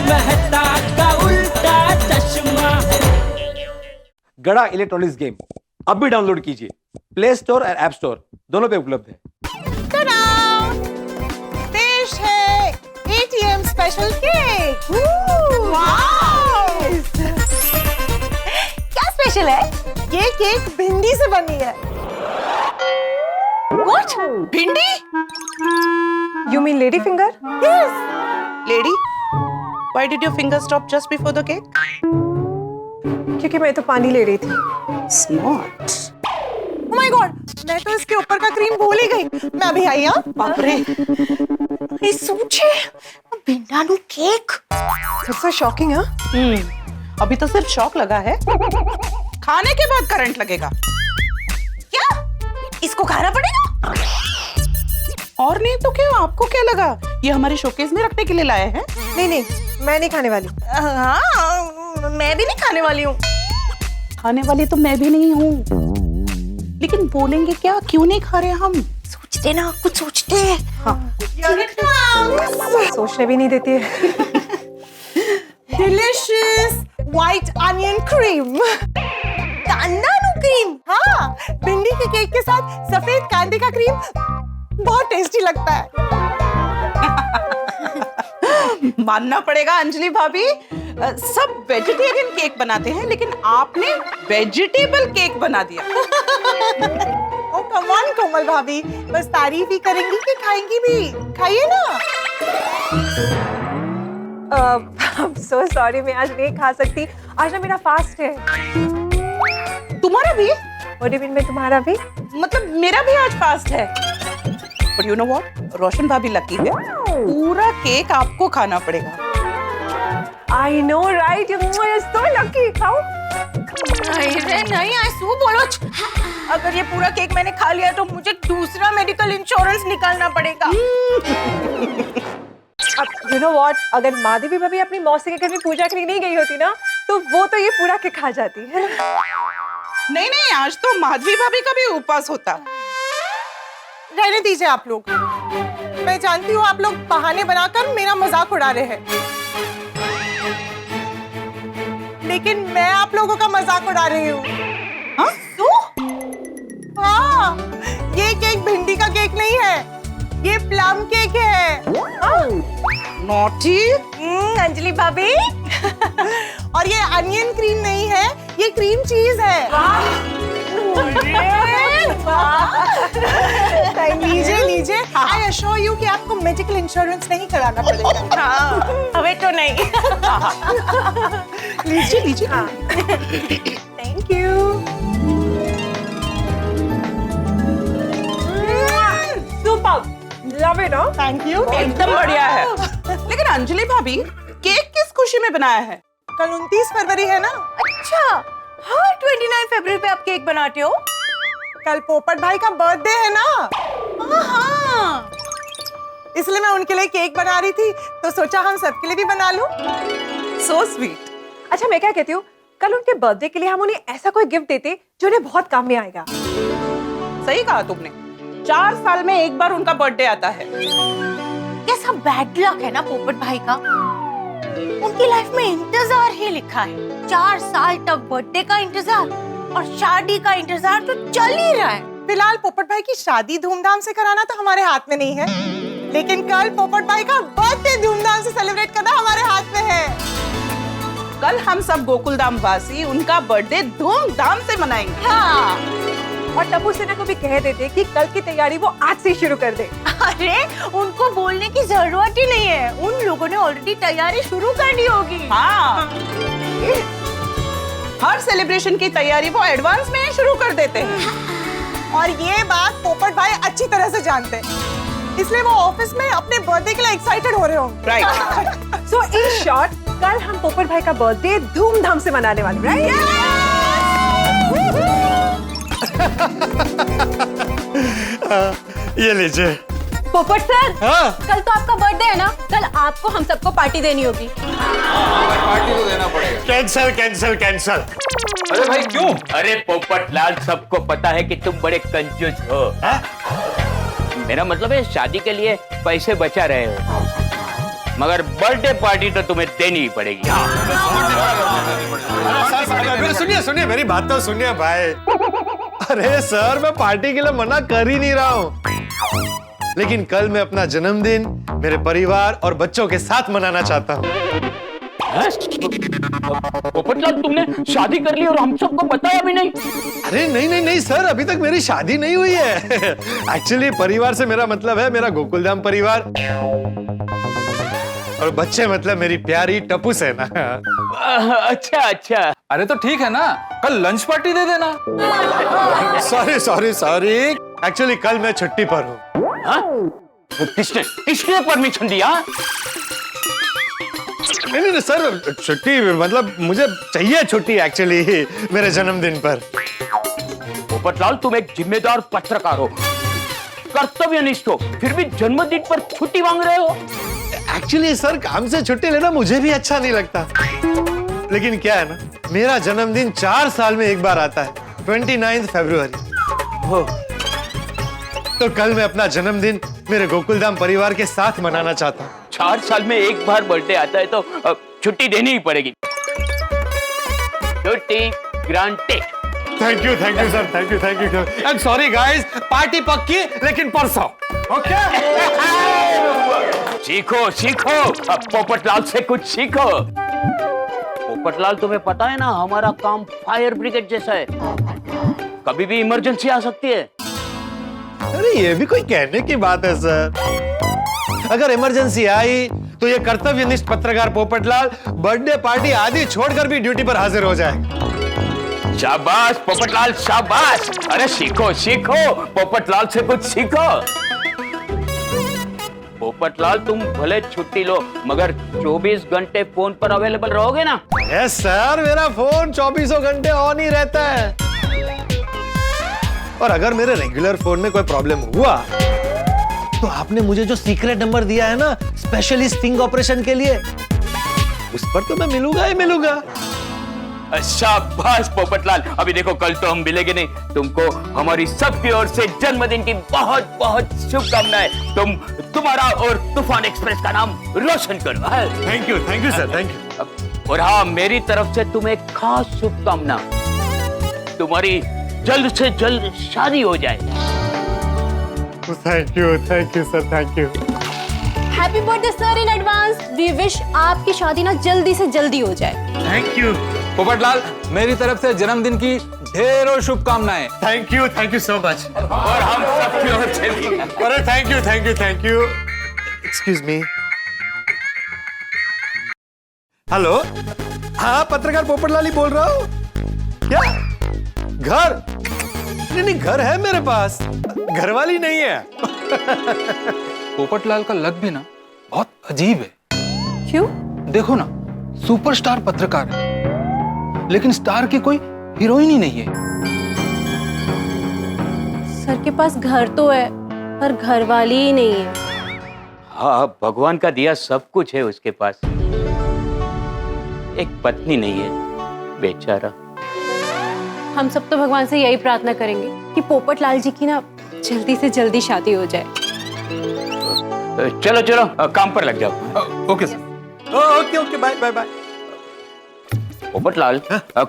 मेहता का उल्टा चश्मा। गड़ा इलेक्ट्रॉनिक्स गेम अब भी डाउनलोड कीजिए, प्ले स्टोर और ऐप स्टोर दोनों पे उपलब्ध है। पेश है एटीएम स्पेशल केक। क्या स्पेशल है? ये केक भिंडी से बनी है। What? भिंडी? You mean lady finger? Yes. Lady, why did your finger stop just before the cake? क्योंकि मैं तो पानी ले रही थी। Smart. Oh my God, मैं तो इसके ऊपर का क्रीम भूल ही गई। मैं अभी आई हाँ। बाप रे, ये सोचे भिंडा नु केक। That's so shocking हाँ? अभी तो सिर्फ शॉक लगा है, खाने के बाद करंट लगेगा। क्या? इसको खाना पड़ेगा? और नहीं तो क्या, आपको क्या लगा ये हमारे शोकेस में रखने के लिए लाए हैं? नहीं नहीं, मैं नहीं खाने वाली। हाँ, मैं भी नहीं खाने वाली हूँ। खाने वाली तो मैं भी नहीं हूँ, लेकिन बोलेंगे क्या, क्यों नहीं खा रहे हम? सोचते ना, कुछ सोचते हैं। हाँ। सोचने भी नहीं देती है। Delicious white onion cream। कांदा नु क्रीम। हाँ, भिंडी के केक के साथ सफेद कांदे का क्रीम बहुत टेस्टी लगता है। मानना पड़ेगा अंजलि भाभी, सब वेजिटेरियन केक बनाते हैं, लेकिन आपने वेजिटेबल केक बना दिया। ओ कम ऑन कोमल भाभी, बस तारीफ ही करेंगी कि खाएंगी भी? खाइए ना। सो सॉरी, मैं आज नहीं खा सकती। आज ना मेरा फास्ट है। तुम्हारा भी? और में तुम्हारा भी? मतलब मेरा भी आज फास्ट है। But you know what? रोशन भाभी लकी है, पूरा केक आपको खाना पड़ेगा। I know right, you're so lucky। खाओ। नहीं आंसू बोलो। अगर ये पूरा केक मैंने खा लिया तो मुझे दूसरा मेडिकल इंश्योरेंस निकालना पड़ेगा। अब you know what? अगर माधवी भाभी अपनी मौसी के घर में पूजा करने नहीं गई होती ना, तो वो तो ये पूरा केक खा जाती है। नहीं नहीं, आज तो माधवी भाभी का भी उपवास होता। रहने दीजिए आप लोग। मैं जानती हूँ आप लोग बहाने बनाकर मेरा मजाक उड़ा रहे हैं, लेकिन मैं आप लोगों का मजाक उड़ा रही हूँ। हाँ? हाँ, ये केक भिंडी का केक नहीं है, ये प्लम केक है। नॉटी। अंजलि भाभी। और ये अनियन क्रीम नहीं है, ये क्रीम चीज है। लीजिए लीजिए, आई अश्योर यू कि आपको मेडिकल इंश्योरेंस नहीं कराना पड़ेगा। हाँ, हमें तो नहीं। लीजिए लीजिए। Thank you. Super, love it. Thank you. एकदम बढ़िया है। लेकिन अंजलि भाभी, केक किस खुशी में बनाया है? कल 29 फरवरी है ना? अच्छा, हर 29 फरवरी पे आप केक बनाते हो? कल पोपट भाई का बर्थडे है ना? हाँ, इसलिए मैं उनके लिए केक बना रही थी, तो सोचा हम सबके लिए भी बना लूं। So sweet। अच्छा, मैं क्या कहती हूँ, कल उनके बर्थडे के लिए हम उन्हें ऐसा कोई गिफ्ट देते जो उन्हें बहुत काम में आएगा। सही कहा तुमने, 4 साल में एक बार उनका बर्थडे आता है। कैसा बैड लक है ना पोपट भाई का। उनकी लाइफ में इंतजार ही लिखा है। 4 साल तक बर्थडे का इंतजार और शादी का इंतजार तो चल ही रहा है। फिलहाल पोपट भाई की शादी धूमधाम से कराना तो हमारे हाथ में नहीं है, लेकिन कल पोपट भाई का बर्थडे धूमधाम से सेलिब्रेट करना हमारे हाथ में है। कल हम सब गोकुलधाम वासी उनका बर्थडे धूमधाम से मनाएंगे। हाँ। और टप्पू सेना को भी कह देते कि कल की तैयारी वो आज से शुरू कर दे। अरे उनको बोलने की जरूरत ही नहीं है, उन लोगों ने ऑलरेडी तैयारी शुरू कर दी होगी। हाँ, हर सेलिब्रेशन की तैयारी वो एडवांस में ही शुरू कर देते हैं। और ये बात पोपट भाई अच्छी तरह से जानते हैं, इसलिए वो ऑफिस में अपने बर्थडे के लिए एक्साइटेड हो रहे होंगे। राइट। सो इन शॉर्ट, कल हम पोपट भाई का बर्थडे धूमधाम से मनाने वाले, राइट? ये लीजिए। पोपट सर, हाँ? कल तो आपका बर्थडे है ना, कल आपको हम सबको पार्टी देनी होगी। पार्टी तो देना पड़ेगा। Cancel cancel cancel. अरे भाई क्यों? अरे पोपट लाल, सबको पता है कि तुम बड़े कंजूस हो। हाँ? मेरा मतलब है शादी के लिए पैसे बचा रहे हो। मगर बर्थडे पार्टी तो तुम्हें देनी ही पड़ेगी। हाँ। सुनिए सुनिए, मेरी बात तो सुनिए भाई। अरे सर, मैं पार्टी के लिए मना कर ही नहीं रहा हूँ, लेकिन कल मैं अपना जन्मदिन मेरे परिवार और बच्चों के साथ मनाना चाहता हूँ। पोपटलाल, तुमने शादी कर ली और हम सबको बताया भी नहीं? अरे नहीं नहीं नहीं सर, अभी तक मेरी शादी नहीं हुई है। एक्चुअली परिवार से मेरा मतलब है मेरा गोकुलधाम परिवार, और बच्चे मतलब मेरी प्यारी टप्पू सेना। अच्छा अच्छा। अरे तो ठीक है ना, कल लंच पार्टी दे देना। सॉरी सॉरी सॉरी, एक्चुअली कल मैं छुट्टी पर हूँ। हाँ? किसने किसने परमिशन दिया? नहीं नहीं सर, छुट्टी मतलब मुझे चाहिए छुट्टी एक्चुअली मेरे जन्मदिन पर। पोपटलाल, तुम एक जिम्मेदार पत्रकार हो, कर्तव्यनिष्ठ हो, फिर भी जन्मदिन पर छुट्टी मांग रहे हो? एक्चुअली सर, काम से छुट्टी लेना मुझे भी अच्छा नहीं लगता, लेकिन क्या है ना, मेरा जन्मदिन 4 साल में एक बार आता है, 29 फरवरी। तो कल मैं अपना जन्मदिन मेरे गोकुलधाम परिवार के साथ मनाना चाहता हूँ। 4 साल में एक बार बर्थडे आता है तो छुट्टी देनी ही पड़ेगी। छुट्टी granted. Thank you sir, thank you. I am sorry guys, party पक्की लेकिन परसों। ओके? सीखो सीखो, अब पोपटलाल से कुछ सीखो। पोपटलाल, तुम्हें पता है ना, हमारा काम फायर ब्रिगेड जैसा है, कभी भी इमरजेंसी आ सकती है। अरे ये भी कोई कहने की बात है सर। अगर इमरजेंसी आई तो ये कर्तव्यनिष्ठ पत्रकार पोपटलाल बर्थडे पार्टी आदि छोड़कर भी ड्यूटी पर हाजिर हो जाए। शाबाश पोपटलाल, शाबाश। अरे सीखो सीखो, पोपटलाल से कुछ सीखो। पोपटलाल, तुम भले छुट्टी लो, मगर 24 घंटे फोन पर अवेलेबल रहोगे ना? यस सर, मेरा फोन 24 घंटे ऑन ही रहता है, और अगर मेरे रेगुलर फोन में कोई प्रॉब्लम हुआ तो आपने मुझे जो सीक्रेट नंबर दिया है ना स्पेशली स्टिंग ऑपरेशन के लिए, उस पर तो मैं मिलूंगा ही मिलूंगा। शाबाश पोपटलाल। अभी देखो, कल तो हम मिलेंगे नहीं, तुमको हमारी सबकी ओर से जन्मदिन की बहुत बहुत शुभकामनाएं। तुम्हारा और तूफान एक्सप्रेस का नाम रोशन करो। Thank you sir, thank you. और हाँ, मेरी तरफ से तुम्हें एक खास शुभकामना, तुम्हारी जल्द से जल्द शादी हो जाए। Thank you sir, thank you. Happy birthday sir in advance. We wish आपकी शादी ना जल्दी से जल्दी हो जाए। थैंक यू पोपटलाल, मेरी तरफ से जन्मदिन की ढेरों शुभकामनाएं। Thank you so much. और हम सबकी ओर से भी। अरे thank you. Excuse me. Hello, हाँ पत्रकार पोपटलाल ही बोल रहा हूँ। क्या घर? नहीं, घर है मेरे पास, घरवाली नहीं है। पोपटलाल का लग भी ना बहुत अजीब है। क्यों? देखो ना, सुपरस्टार पत्रकार है, लेकिन स्टार की कोई हीरोइन ही नहीं है। सर के पास घर तो है, पर घर वाली ही नहीं है। हाँ, भगवान का दिया सब कुछ है उसके पास, एक पत्नी नहीं है, बेचारा। हम सब तो भगवान से यही प्रार्थना करेंगे कि पोपटलाल जी की ना जल्दी से जल्दी शादी हो जाए। चलो चलो, काम पर लग जाओ। Okay sir. Okay, bye. Popatlal,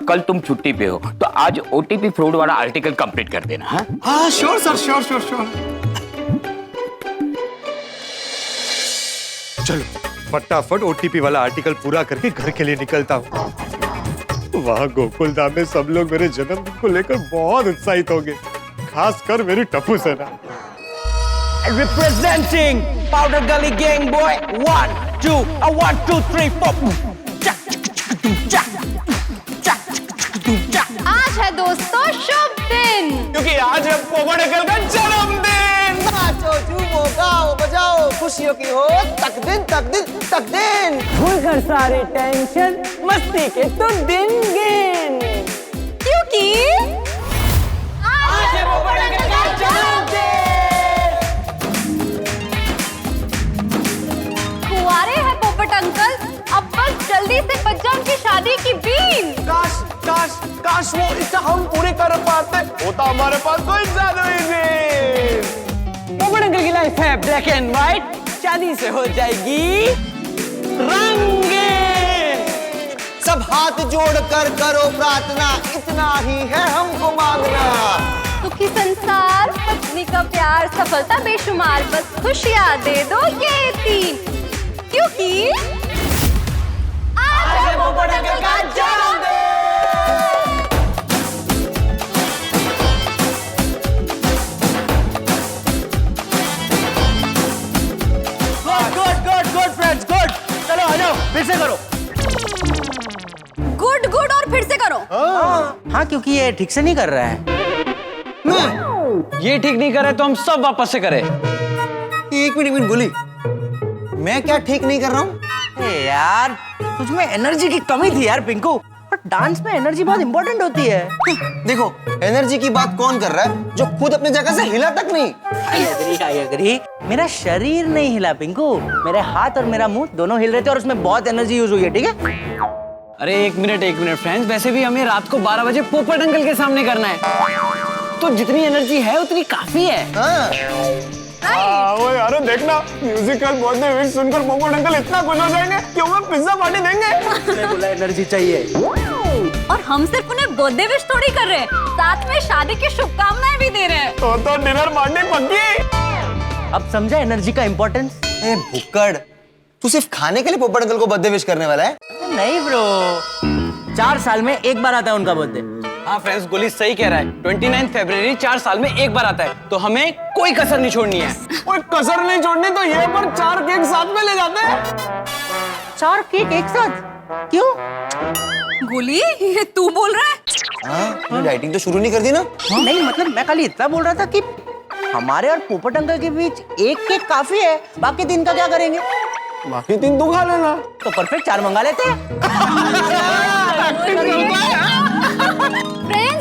कल तुम छुट्टी पे हो, तो आज ओटीपी फ्रॉड वाला आर्टिकल कंप्लीट कर देना। हाँ श्योर सर, श्योर। चलो फटाफट ओटीपी वाला आर्टिकल पूरा करके घर के लिए निकलता हूँ। वहाँ गोकुलधाम में सब लोग मेरे जन्मदिन को लेकर बहुत उत्साहित होंगे, खासकर मेरी टप्पू सेना। Representing Powder Gully Gang Boy, 1, 2, 1, 2, 3, 4. आज है दोस्तों शुभ दिन, क्योंकि आज है पोपट अंकल का जन्मदिन। नाचो, झूमो, गाओ, बजाओ, खुशियों की हो तक दिन। भूल कर सारे टेंशन, मस्ती के तो दिन गिन। क्योंकि आज है पोपट अंकल का जन्मदिन। कुंवारे हैं पोपट अंकल, अब बस जल्दी से बच जाओ उनकी शादी की बीन। काश वो इच्छा हम पूरी कर पाते, होता हमारे पास कोई जन्मदिन। पोपट अंकल की लाइफ है ब्लैक एंड व्हाइट, शादी से हो जाएगी रंगीन। सब हाथ जोड़कर करो प्रार्थना, इतना ही है हमको मांगना। सुखी संसार, पत्नी का प्यार, सफलता बेशुमार, बस खुशियाँ दे दो ये 3, क्योंकि आज है पोपट अंकल का जन्मदिन। Good friends, good. चलो आ जाओ, फिर से करो। गुड गुड और फिर से करो। हाँ, क्योंकि ये ठीक से नहीं कर रहा है। ये ठीक नहीं करे तो हम सब वापस से करें। एक मिनट गोली, मैं क्या ठीक नहीं कर रहा हूँ? यार तुझमें एनर्जी की कमी थी यार पिंकू, और डांस में एनर्जी बहुत इंपॉर्टेंट होती है। देखो, एनर्जी की बात कौन कर रहा है जो खुद अपने जगह से हिला तक नहीं? I agree। मेरा शरीर नहीं हिला पिंकू, मेरे हाथ और मेरा मुंह दोनों हिल रहे थे और उसमें बहुत एनर्जी यूज हुई है, ठीक है? अरे एक मिनट फ्रेंड्स, वैसे भी हमें रात को 12 बजे पोपट अंकल के सामने करना है, तो जितनी एनर्जी है उतनी काफी है। वो यारो देखना, म्यूजिकल बर्थडे विश सुनकर पोपट अंकल इतना खुश हो जाएंगे कि वो पिज्जा पार्टी देंगे। मैंने बोला एनर्जी चाहिए। और हम सिर्फ उन्हें बर्थडे विश थोड़ी कर रहे हैं, साथ में शादी की शुभकामनाएं भी दे रहे हैं। तो डिनर पार्टी पक्की। अब समझा एनर्जी का इम्पोर्टेंस? ए भुक्कड़, तू सिर्फ खाने के लिए पोपट अंकल को बर्थडे विश करने वाला है? नहीं ब्रो, 4 साल में एक बार आता है उनका बर्थडे। हाँ फ्रेंड्स, गोली सही कह रहा है। 29 फरवरी 4 साल में एक बार आता है, तो हमें कोई कसर नहीं छोड़नी है। कोई कसर नहीं छोड़नी, तो ये पर 4 केक साथ में ले जाते हैं। 4 केक एक साथ? क्यों? गोली, ये तू बोल रहा है? हाँ, डाइटिंग तो शुरू नहीं कर दी ना? नहीं मतलब मैं खाली इतना बोल रहा था कि हमारे और पोपट अंकल के बीच एक केक काफी है, बाकी 3 का क्या करेंगे? बाकी 3 तू खा लेना। तो परफेक्ट 4 मंगा लेते हैं।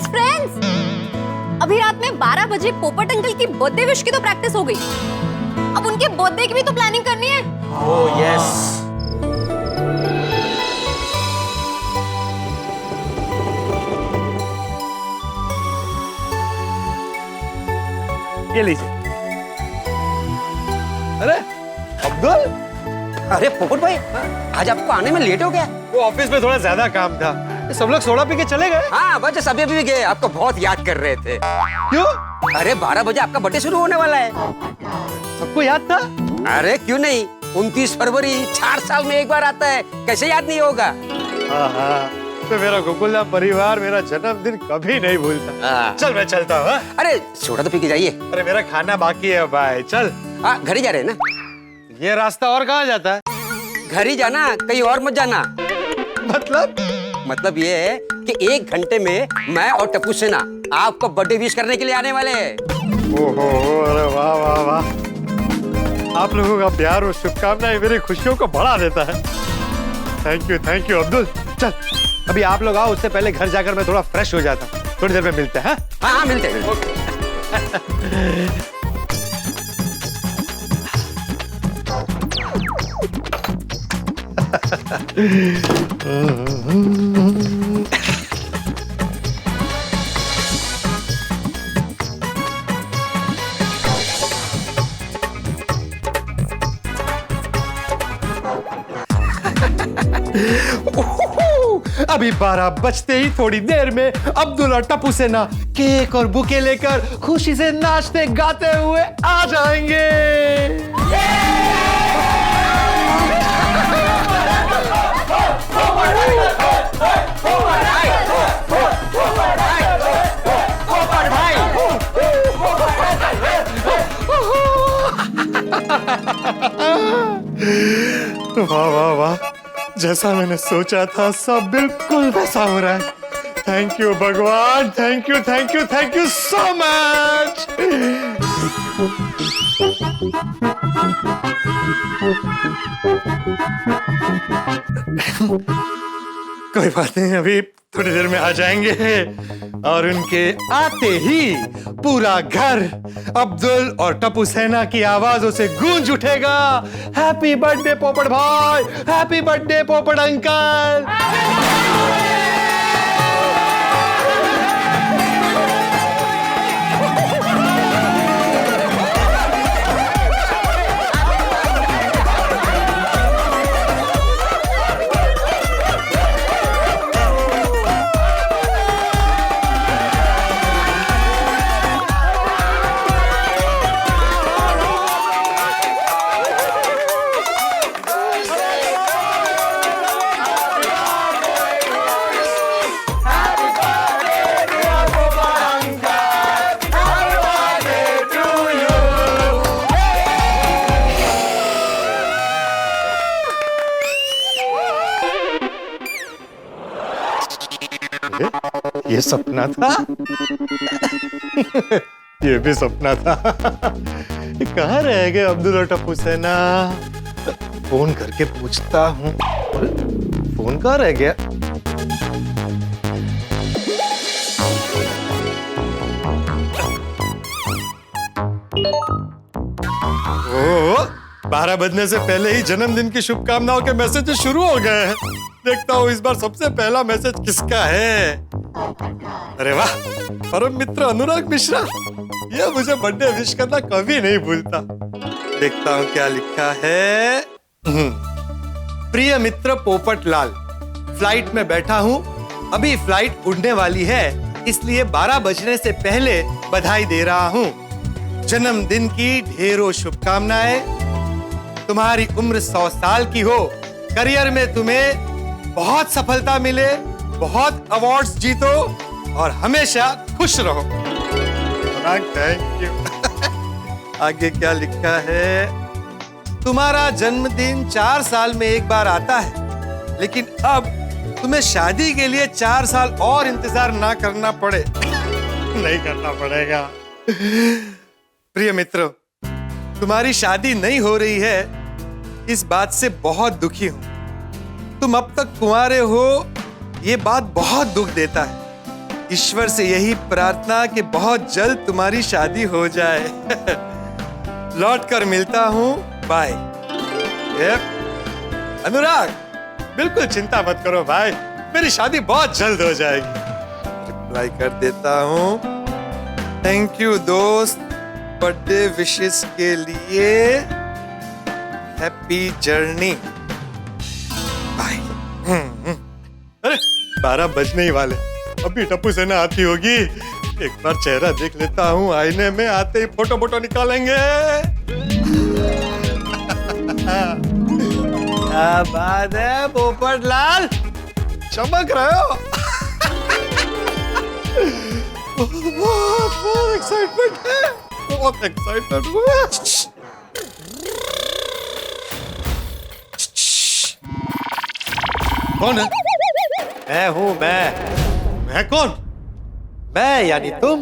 फ्रेंड्स, अभी रात में 12 बजे पोपट अंकल की बर्थडे विश की तो प्रैक्टिस हो गई, अब उनके बर्थडे की भी तो प्लानिंग करनी है। Oh yes. ये लीजिए। अरे अब्दुल, अरे पोपट भाई, आज आपको आने में लेट हो गया? वो ऑफिस में थोड़ा ज्यादा काम था, सब लोग सोडा पी के चले गए। हाँ, बस अभी भी गए, आपको बहुत याद कर रहे थे। क्यों? अरे 12 बजे आपका बर्थडे शुरू होने वाला है। सबको याद था? अरे क्यों नहीं, 29 फरवरी 4 साल में एक बार आता है, कैसे याद नहीं होगा? हाँ, तो मेरा गोकुलधाम परिवार मेरा जन्मदिन कभी नहीं भूलता। चल मैं चलता हूँ। अरे सोडा तो पी के जाइए। अरे मेरा खाना बाकी है भाई, चल। घर ही जा रहे हैं ना? ये रास्ता और कहाँ जाता है? घर ही जाना, कहीं और मत जाना। मतलब ये है कि 1 घंटे में मैं और टप्पू सेना आपको बर्थडे विश करने के लिए आने वाले हैं। ओहो, अरे वाह वाह वाह, आप लोगों का प्यार और शुभकामनाएं मेरी खुशियों को बढ़ा देता है। Thank you Abdul. चल अभी आप लोग आओ, उससे पहले घर जाकर मैं थोड़ा फ्रेश हो जाता हूँ। थोड़ी देर में मिलते हैं। हाँ मिलते हैं। अभी 12 बजते ही थोड़ी देर में अब्दुल और टप्पू सेना केक और बुके लेकर खुशी से नाचते गाते हुए आ जाएंगे। वाह वाह वाह, जैसा मैंने सोचा था सब बिल्कुल वैसा हो रहा है। थैंक यू भगवान, थैंक यू सो मच। कोई बात नहीं, अभी थोड़ी देर में आ जाएंगे और उनके आते ही पूरा घर अब्दुल और टप्पू सेना की आवाजों से गूंज उठेगा। हैप्पी बर्थडे पोपट भाई, हैप्पी बर्थडे पोपट अंकल। ये सपना था। ये भी सपना था। कहाँ रह गए अब्दुल और टप्पू सेना? फोन करके पूछता हूँ। फोन कहाँ रह गया? ओह, 12 बजने से पहले ही जन्मदिन की शुभकामनाओं के मैसेज शुरू हो गए हैं। देखता हूँ इस बार सबसे पहला मैसेज किसका है। अरे वाह, परम मित्र अनुराग मिश्रा। ये मुझे बर्थडे विश करना कभी नहीं भूलता। देखता हूँ क्या लिखा है। प्रिय मित्र पोपट लाल, फ्लाइट में बैठा हूँ। अभी फ्लाइट उड़ने वाली है, इसलिए 12 बजने से पहले बधाई दे रहा हूँ। जन्मदिन की ढेरों शुभकामनाएं। तुम्हारी उम्र 100 साल की हो। करियर में तुम्हें बहुत सफलता मिले, बहुत अवार्ड्स जीतो और हमेशा खुश रहो। Thank you. आगे क्या लिखा है? तुम्हारा जन्मदिन 4 साल में एक बार आता है, लेकिन अब तुम्हें शादी के लिए 4 साल और इंतजार ना करना पड़े। नहीं करना पड़ेगा। प्रिय मित्र, तुम्हारी शादी नहीं हो रही है, इस बात से बहुत दुखी हूं। तुम अब तक कुंवारे हो, ये बात बहुत दुख देता है। ईश्वर से यही प्रार्थना कि बहुत जल्द तुम्हारी शादी हो जाए। लौट कर मिलता हूं, बाय। अनुराग, बिल्कुल चिंता मत करो भाई, मेरी शादी बहुत जल्द हो जाएगी। रिप्लाई कर देता हूं। थैंक यू दोस्त, बर्थडे विशेस के लिए। Happy journey, bye. अरे 12 बजने ही वाले, अभी टप्पू सेना आती होगी। एक बार चेहरा देख लेता हूँ आईने में, आते ही फोटो निकालेंगे। क्या बात है पोपट लाल, चमक रहे हो। बहुत एक्साइटमेंट है, बहुत एक्साइटेड हूँ। कौन है? मैं हूँ मैं कौन? मैं यानी तुम।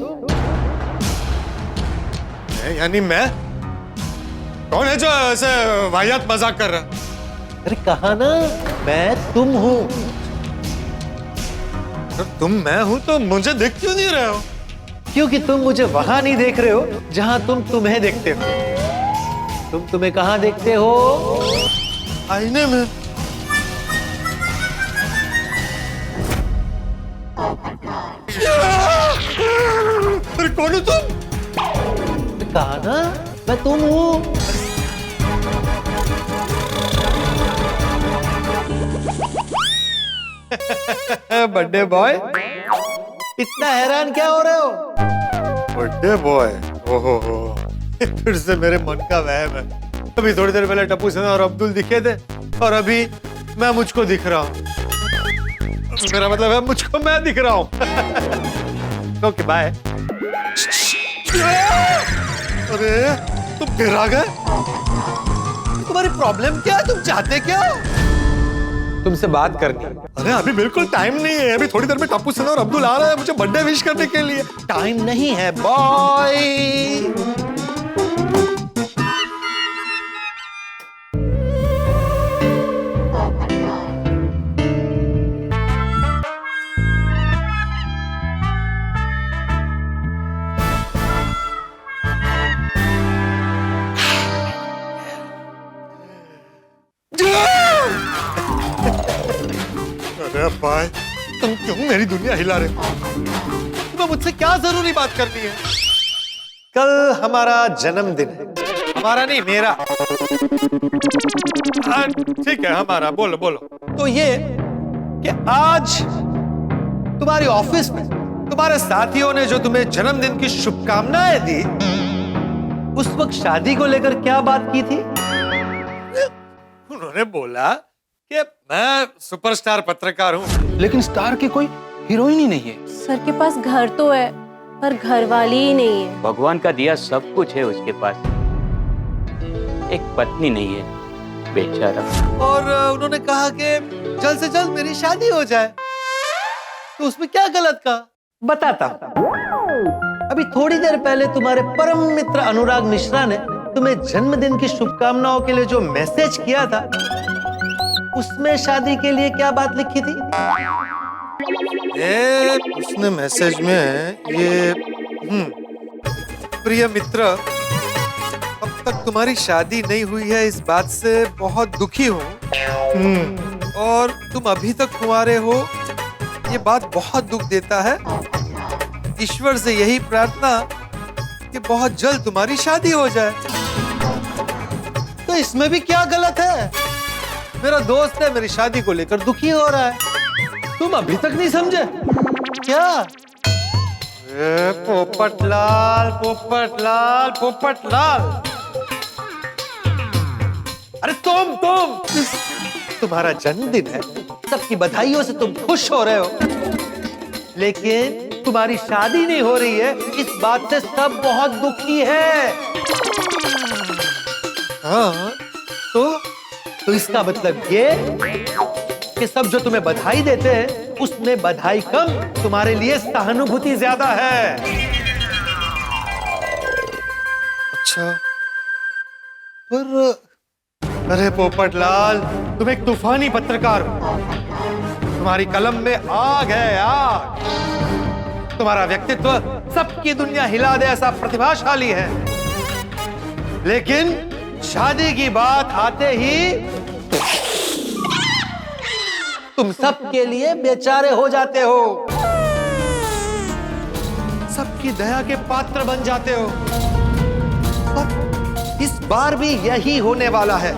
मैं यानी मैं? कौन है जो ऐसे वाहियात मजाक कर रहा? अरे कहा ना, मैं तुम हूँ। तुम मैं हूँ तो मुझे देख क्यों नहीं रहे हो? क्योंकि तुम मुझे वहां नहीं देख रहे हो जहां तुम तुम्हें देखते हो। तुम तुम्हें कहां देखते हो? आईने में। अरे कौन हो तुम? कहा ना, मैं तुम हूं। बर्थडे बॉय, इतना हैरान क्या हो रहे हो? बर्थडे बॉय, ओहो, फिर से मेरे मन का वहम है। अभी थोड़ी देर पहले टप्पू सेना और अब्दुल दिखे थे, और अभी मैं मुझको दिख रहा हूँ। मेरा मतलब है मुझको मैं दिख रहा हूँ। Okay bye. अरे तुम फिर आ गए? तुम्हारी प्रॉब्लम क्या है? तुम चाहते क्या? तुमसे बात करनी। अरे अभी बिल्कुल टाइम नहीं है, अभी थोड़ी देर में टप्पू सेना और अब्दुल आ रहे हैं मुझे बर्थडे विश करने के लिए। टाइम नहीं है बॉय। अरे भाई, तुम क्यों मेरी दुनिया हिला रहे हो? तुम्हें मुझसे क्या जरूरी बात करनी है? कल हमारा जन्मदिन है। हमारा नहीं, मेरा। ठीक है, हमारा। बोलो बोलो। तो ये कि आज तुम्हारी ऑफिस में तुम्हारे साथियों ने जो तुम्हें जन्मदिन की शुभकामनाएं दी, उस वक्त शादी को लेकर क्या बात की थी? उन्होंने बोला कि मैं सुपरस्टार पत्रकार हूँ। लेकिन स्टार की कोई हीरोइन ही नहीं है। सर के पास घर तो है, पर घर वाली ही नहीं है। भगवान का दिया सब कुछ है उसके पास, एक पत्नी नहीं है बेचारा। और उन्होंने कहा कि जल्द से जल्द मेरी शादी हो जाए, तो उसमें क्या गलत कहा? बताता हूं। अभी थोड़ी देर पहले तुम्हारे परम मित्र अनुराग मिश्रा ने तुम्हें जन्मदिन की शुभकामनाओं के लिए जो मैसेज किया था, उसमें शादी के लिए क्या बात लिखी थी? उसने मैसेज में ये प्रिय मित्र, अब तक तुम्हारी शादी नहीं हुई है, इस बात से बहुत दुखी हूँ। और तुम अभी तक कुंवारे हो, ये बात बहुत दुख देता है। ईश्वर से यही प्रार्थना कि बहुत जल्द तुम्हारी शादी हो जाए। तो इसमें भी क्या गलत है? मेरा दोस्त है, मेरी शादी को लेकर दुखी हो रहा है, तुम अभी तक नहीं समझे क्या? पोपटलाल, पोपटलाल, पोपटलाल, अरे तुम्हारा जन्मदिन है, सबकी बधाइयों से तुम खुश हो रहे हो, लेकिन तुम्हारी शादी नहीं हो रही है, इस बात से सब बहुत दुखी है। हाँ, तो इसका मतलब ये कि सब जो तुम्हें बधाई देते हैं, उसमें बधाई कम, तुम्हारे लिए सहानुभूति ज्यादा है। अच्छा, पर अरे पोपटलाल, तुम एक तूफानी पत्रकार हो, तुम्हारी कलम में आग है, आग। तुम्हारा व्यक्तित्व सबकी दुनिया हिला दे ऐसा प्रतिभाशाली है, लेकिन शादी की बात आते ही तुम सबके लिए बेचारे हो जाते हो, सबकी दया के पात्र बन जाते हो। और इस बार भी यही होने वाला है।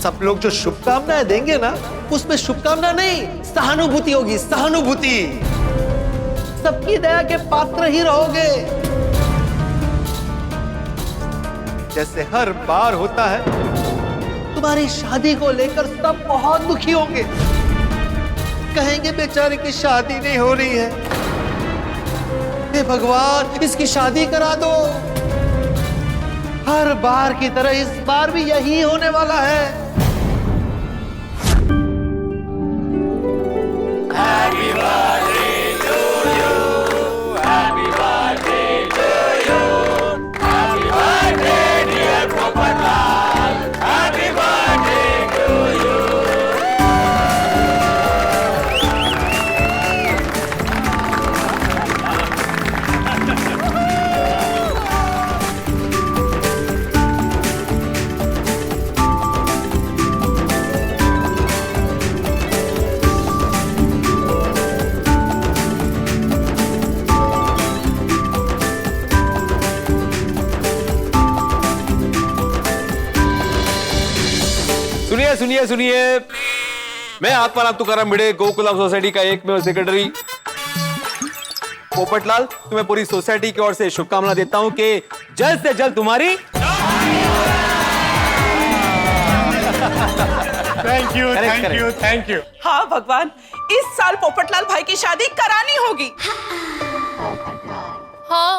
सब लोग जो शुभकामनाएं देंगे ना, उसमें शुभकामना नहीं, सहानुभूति होगी, सहानुभूति। सबकी दया के पात्र ही रहोगे, जैसे हर बार होता है। तुम्हारी शादी को लेकर सब बहुत दुखी होंगे, कहेंगे बेचारे की शादी नहीं हो रही है, हे भगवान इसकी शादी करा दो। हर बार की तरह इस बार भी यही होने वाला है। Happy birthday to you, happy birthday to you, happy birthday dear Popatlal, happy birthday to you. सुनिए सुनिए सुनिए, मैं आत्माराम तुकाराम भिड़े, गोकुलम सोसाइटी का एकमेव सेक्रेटरी पोपटलाल, तुम्हें पूरी सोसाइटी की ओर से शुभकामना देता हूं कि जल्द से जल्द तुम्हारी। Thank you, thank you, thank you. हाँ भगवान, इस साल पोपटलाल भाई की शादी करानी होगी। हाँ,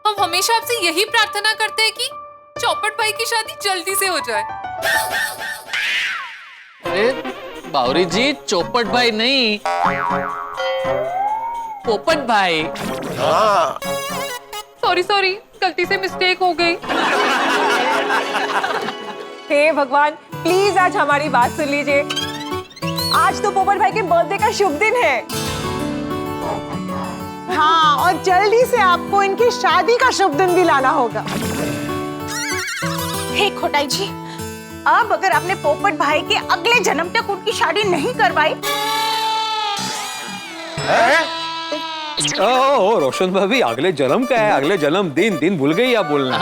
हम हमेशा आपसे यही प्रार्थना करते हैं कि चौपट भाई की शादी जल्दी से हो जाए। अरे बावरी जी, चौपट भाई नहीं, पोपट भाई। हाँ। सॉरी, गलती से मिस्टेक हो गई। हे भगवान, प्लीज आज हमारी बात सुन लीजिए। आज तो पोपट भाई के बर्थडे का शुभ दिन है। हाँ, और जल्दी से आपको इनकी शादी का शुभ दिन भी लाना होगा। हे खोटाई जी, अब अगर आपने पोपट भाई के अगले जन्म तक उनकी शादी नहीं करवाई। ओ रोशन भाभी, अगले जन्म का है, अगले जन्म दिन भूल गई आप बोलना।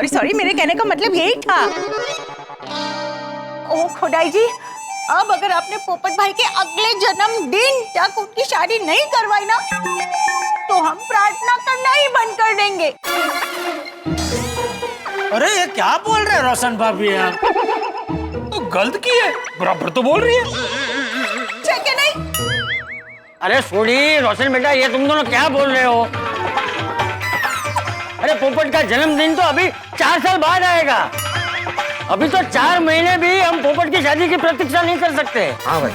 सॉरी, मेरे कहने का मतलब यही था। ओ खोटाई जी, अब अगर आपने पोपट भाई के अगले जन्मदिन तक उनकी शादी नहीं करवाई ना, तो हम प्रार्थना करना ही बंद कर देंगे। अरे ये क्या बोल रहे हैं रोशन भाभी यार? तो गलत की है, बराबर तो बोल रही है। ठीक है नहीं? अरे छोड़ी रोशन बेटा, ये तुम दोनों क्या बोल रहे हो? अरे पोपट का जन्मदिन तो अभी 4 साल बाद आएगा। अभी तो 4 महीने भी हम पोपट की शादी की प्रतीक्षा नहीं कर सकते। हाँ भाई।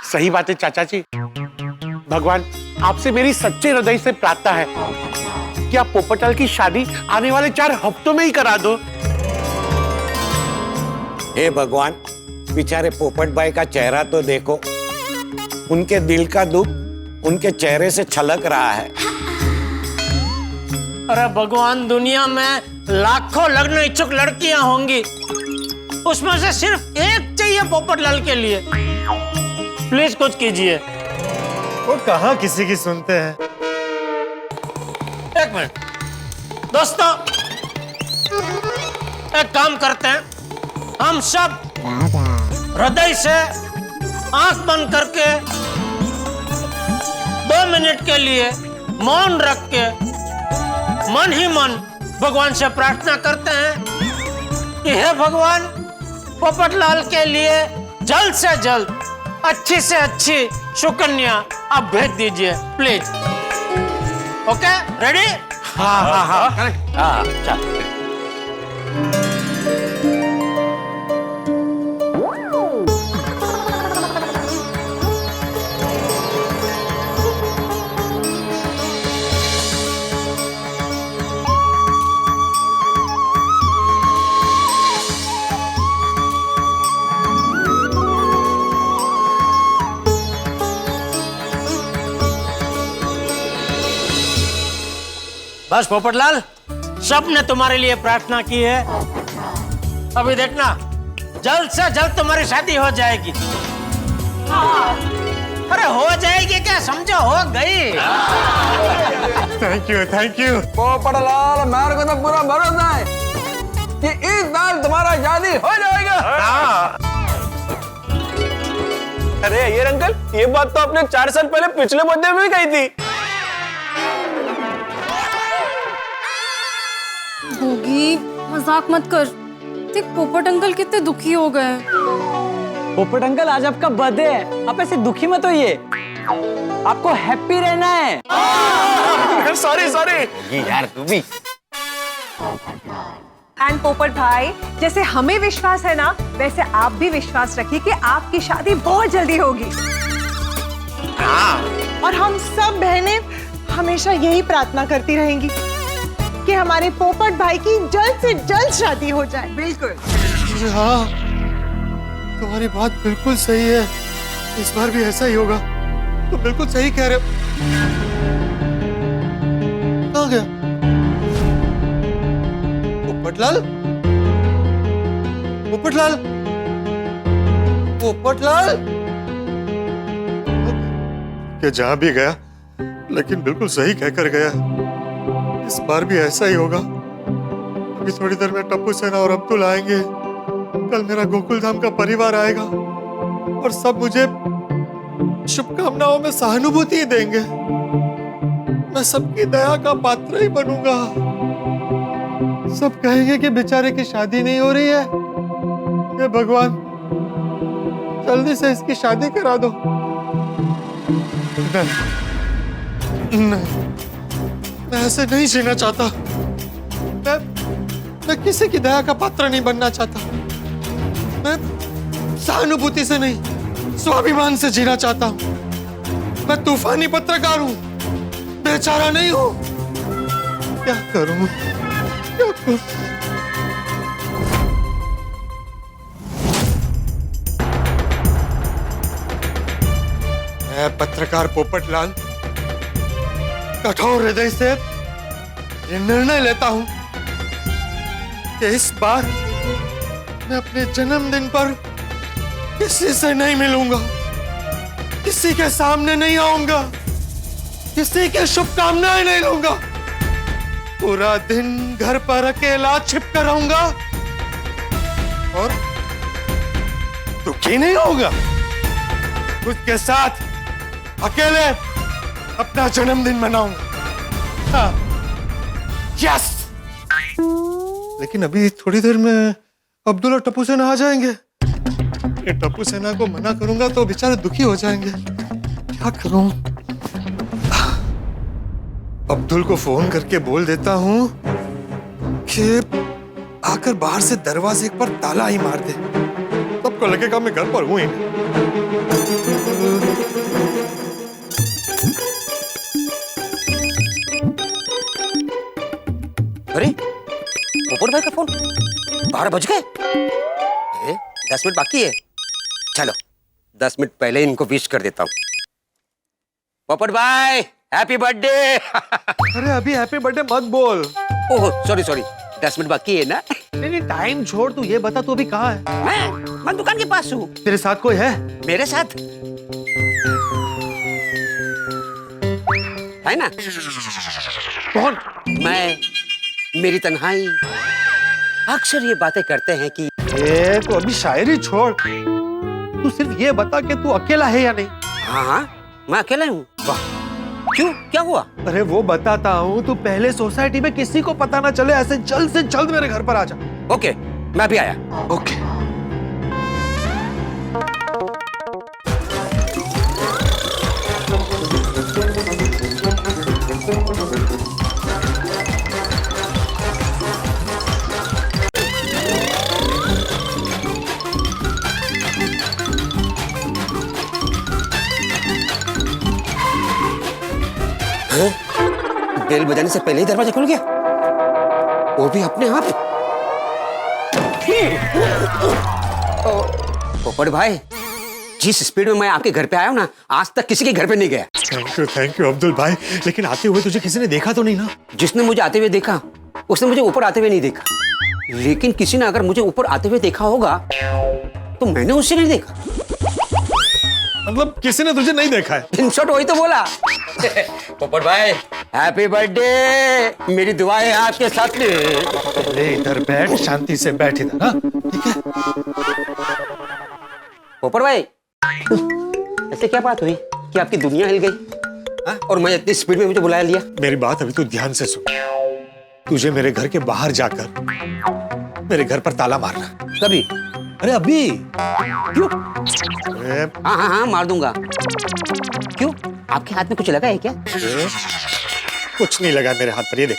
सही बात है चाचा जी। भगवान आपसे मेरी सच्चे हृदय से प्रार्थना है कि आप पोपटलाल की शादी आने वाले 4 हफ्तों में ही करा दो। हे भगवान, बेचारे पोपट भाई का चेहरा तो देखो, उनके दिल का दुख उनके चेहरे से छलक रहा है। अरे भगवान, दुनिया में लाखों लग्न इच्छुक लड़कियां होंगी, उसमें से सिर्फ एक चाहिए पोपटलाल के लिए। प्लीज कुछ कीजिए। वो कहाँ किसी की सुनते हैं। एक मिनट दोस्तों, एक काम करते हैं, हम सब हृदय से आंख बंद करके 2 मिनट के लिए मौन रख के मन ही मन भगवान से प्रार्थना करते हैं कि हे भगवान, पोपटलाल के लिए जल्द से जल्द अच्छी से अच्छी सुकन्या आप भेज दीजिए प्लीज। Okay, ready? हाँ, चल। बस पोपटलाल, सब ने तुम्हारे लिए प्रार्थना की है। अभी देखना, जल्द से जल्द तुम्हारी शादी हो जाएगी। अरे हो जाएगी क्या, समझो हो गई। Thank you. पोपटलाल, मेरे को तो पूरा भरोसा है कि इस बार तुम्हारा शादी हो जाएगा। अरे ये अंकल, ये बात तो आपने 4 साल पहले पिछले बर्थडे में कही थी। भोगी, मजाक मत कर। देख पोपट अंकल कितने दुखी हो गए। पोपट अंकल, आज आपका बर्थडे है, आप ऐसे दुखी मत होइए, आपको हैप्पी रहना है। सॉरी यार तू भी। एंड पोपट भाई, जैसे हमें विश्वास है ना, वैसे आप भी विश्वास रखिए कि आपकी शादी बहुत जल्दी होगी। और हम सब बहनें हमेशा यही प्रार्थना करती रहेंगी कि हमारे पोपट भाई की जल्द से जल्द शादी हो जाए। बिल्कुल। हाँ, तुम्हारी बात बिल्कुल सही है, इस बार भी ऐसा ही होगा। तो बिल्कुल सही कह रहे हो। कहाँ गया पोपटलाल? पोपटलाल, पोपटलाल क्या जहां भी गया, लेकिन बिल्कुल सही कहकर गया। इस बार भी ऐसा ही होगा। अभी थोड़ी देर में टप्पू सेना और अब्दुल आएंगे, कल मेरा गोकुल धाम का परिवार आएगा और सब मुझे शुभकामनाओं में सहानुभूति ही देंगे। मैं सबकी दया का पात्र ही बनूंगा। सब कहेंगे कि बेचारे की शादी नहीं हो रही है। हे भगवान, जल्दी से इसकी शादी करा दो। नहीं, मैं ऐसे नहीं जीना चाहता। मैं किसी की दया का पात्र नहीं बनना चाहता। मैं सहानुभूति से नहीं, स्वाभिमान से जीना चाहता हूं। मैं तूफानी पत्रकार हूं, बेचारा नहीं हूं। क्या करूं, क्या करूं? मैं पत्रकार पोपटलाल कठोर हृदय से ये निर्णय लेता हूं कि इस बार मैं अपने जन्मदिन पर किसी से नहीं मिलूंगा, किसी के सामने नहीं आऊंगा, किसी के शुभकामनाएं नहीं लूंगा। पूरा दिन घर पर अकेला छिप कर रहूंगा और दुखी नहीं होगा। खुद के साथ अकेले अपना जन्मदिन मनाऊंगा। हाँ, यस। लेकिन अभी थोड़ी देर में अब्दुल और टप्पू सेना आ जाएंगे। ये टप्पू सेना को मना करूंगा तो बेचारे दुखी हो जाएंगे। क्या करूं? अब्दुल को फोन करके बोल देता हूं कि आकर बाहर से दरवाजे पर ताला ही मार दे। सबको लगेगा मैं घर पर हूं ही। अरे पोपट भाई का फोन, 12 बज गए। 10 मिनट बाकी है। चलो 10 मिनट पहले इनको विश कर देता हूँ। पोपट भाई हैप्पी बर्थडे। अरे अभी हैप्पी बर्थडे मत बोल। ओह सॉरी सॉरी, 10 मिनट बाकी है ना। नहीं टाइम छोड़, तू ये बता तू अभी कहाँ है? मैं दुकान के पास हूँ। तेरे साथ कोई है? मेरे साथ है ना। कौन? मैं, मेरी तन्हाई। अक्सर ये बातें करते हैं कि ये तो अभी शायरी छोड़, तू सिर्फ ये बता कि तू अकेला है या नहीं। हाँ मैं अकेला हूँ। क्यों, क्या हुआ? अरे वो बताता हूँ, तू पहले सोसाइटी में किसी को पता ना चले, ऐसे जल्द से जल्द मेरे घर पर आ जा। ओके मैं भी आया। ओके। बेल बजाने से पहले ही दरवाजा खुल गया, वो भी अपने आप। पोपट भाई, जिस स्पीड में मैं आपके घर पे आया हूं ना, आज तक किसी के घर पे नहीं गया। थैंक यू अब्दुल भाई, लेकिन आते हुए तुझे किसी ने देखा तो नहीं ना? जिसने मुझे आते हुए देखा उसने मुझे ऊपर आते हुए नहीं देखा, लेकिन किसी ने अगर मुझे ऊपर आते हुए देखा होगा तो मैंने उससे नहीं देखा। मतलब किसी ने तुझे नहीं देखा है? इन शॉर्ट वही तो बोला। पोपट भाई हैप्पी बर्थडे, मेरी दुआएं हैं आपके साथ में। अरे इधर बैठ, शांति से बैठ इधर। हाँ ठीक है। पोपट भाई ऐसे क्या बात हुई कि आपकी दुनिया हिल गई? हाँ? और मैं इतनी स्पीड में मुझे बुलाया लिया? मेरी बात अभी तू ध्यान से सुन। तुझे मेरे घर के बाहर जाकर मेरे घर पर ताला मारना। कभी? अरे अभी। क्यों? हाँ हाँ हाँ मार दूंगा। क्यों, आपके हाथ में कुछ लगा है क्या? कुछ नहीं लगा मेरे हाथ पर, ये देख।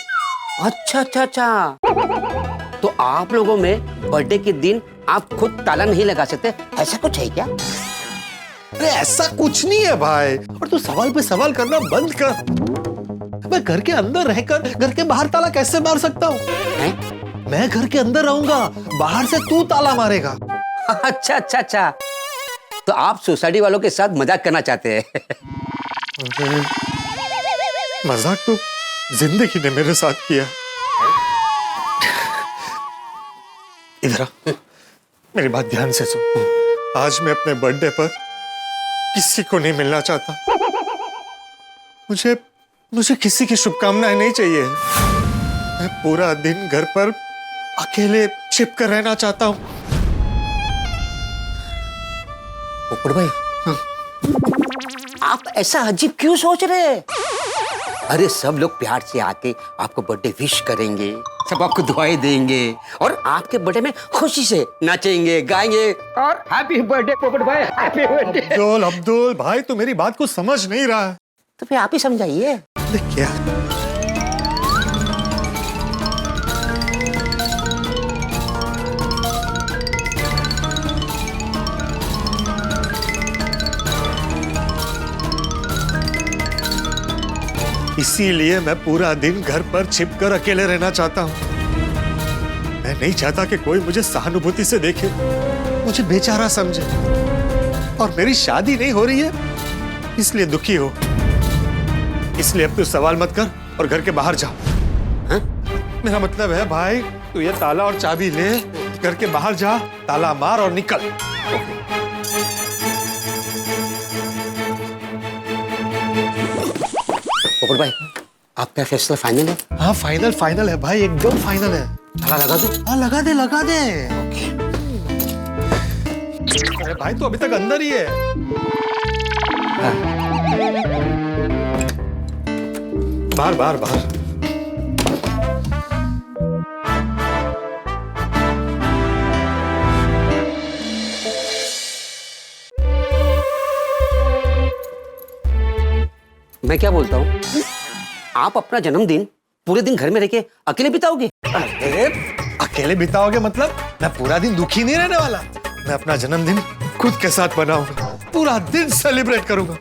अच्छा अच्छा अच्छा, तो आप लोगों में बर्थडे के दिन आप खुद ताला नहीं लगा सकते, ऐसा कुछ है क्या? अरे ऐसा कुछ नहीं है भाई, और तू सवाल पे सवाल करना बंद कर। मैं घर के अंदर रहकर घर के बाहर ताला कैसे मार सकता हूँ? मैं घर के अंदर रहूंगा, बाहर से तू ताला मारेगा। अच्छा अच्छा अच्छा, तो आप सोसाइटी वालों के साथ मजाक करना चाहते हैं? मजाक तो जिंदगी ने मेरे साथ किया। इधर आ, मेरी बात ध्यान से सुन। आज मैं अपने बर्थडे पर किसी को नहीं मिलना चाहता। मुझे किसी की शुभकामनाएं नहीं चाहिए। मैं पूरा दिन घर पर अकेले छिप कर रहना चाहता हूँ। पोपट भाई, आप ऐसा अजीब क्यों सोच रहे हैं? अरे सब लोग प्यार से आके आपको बर्थडे विश करेंगे, सब आपको दुआएं देंगे और आपके बर्थडे में खुशी से नाचेंगे गाएंगे और हैप्पी बर्थडे पोपट भाई, हैप्पी बर्थडे। अब्दुल भाई, तू मेरी बात को समझ नहीं रहा है। तो फिर आप ही समझाइए। क्या? इसीलिए मैं पूरा दिन घर पर छिपकर अकेले रहना चाहता हूं। मैं नहीं चाहता कि कोई मुझे सहानुभूति से देखे, मुझे बेचारा समझे। और मेरी शादी नहीं हो रही है इसलिए दुखी हो। इसलिए अब तू सवाल मत कर और घर के बाहर जा। मेरा मतलब है भाई, तू ये ताला और चाबी ले, घर के बाहर जा, ताला मार और निकल। पोपट भाई, आपका फैसला फाइनल है? हाँ फाइनल है भाई, एकदम फाइनल है। ताला लगा दो? हाँ लगा दे। अरे भाई तू अभी तक अंदर ही है। बाहर। मैं क्या बोलता हूँ, आप अपना जन्मदिन पूरे दिन घर में रह के अकेले बिताओगे? अरे अकेले बिताओगे मतलब? मैं पूरा दिन दुखी नहीं रहने वाला। मैं अपना जन्मदिन खुद के साथ मनाऊंगा, पूरा दिन सेलिब्रेट करूंगा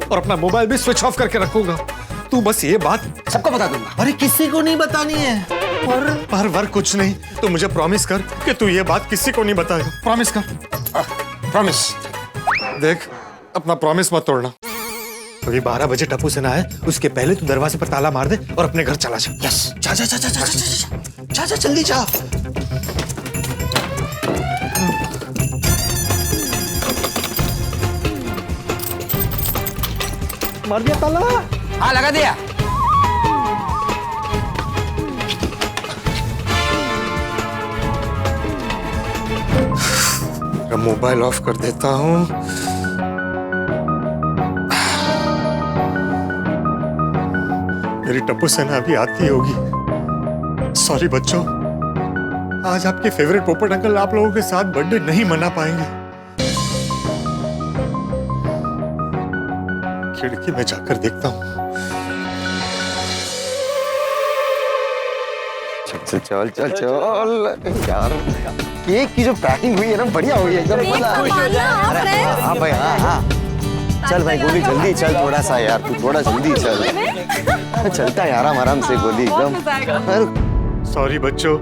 और अपना मोबाइल भी स्विच ऑफ करके रखूंगा। तू बस ये बात सबको बता दूंगा। अरे किसी को नहीं बतानी है। पर कुछ नहीं, तो मुझे प्रॉमिस कर कि तू ये बात किसी को नहीं बताएगा। प्रॉमिस कर। प्रॉमिस। देख, अपना प्रॉमिस मत तोड़ना। अभी 12 बजे टप्पू सेना है, उसके पहले तू दरवाजे पर ताला मार दे और अपने घर चला जा। यस, जा जा जा जा जा जा जा, जल्दी जा। मार दिया ताला? हाँ, लगा दिया। मोबाइल ऑफ कर देता हूँ। मेरी टप्पू सेना अभी आती होगी। सॉरी बच्चों, आज आपके फेवरेट पोपट अंकल आप लोगों के साथ बर्थडे नहीं मना पाएंगे। खिड़की में जाकर देखता हूँ। चल चल चल चल यार, केक की जो पैकिंग हुई है ना, बढ़िया हुई है एकदम। हाँ भाई, हाँ। चल भाई गोली जल्दी चल, थोड़ा सा यार, तू थोड़ा जल्दी चल। चलता है आराम आराम से गोली एकदम। सॉरी बच्चों,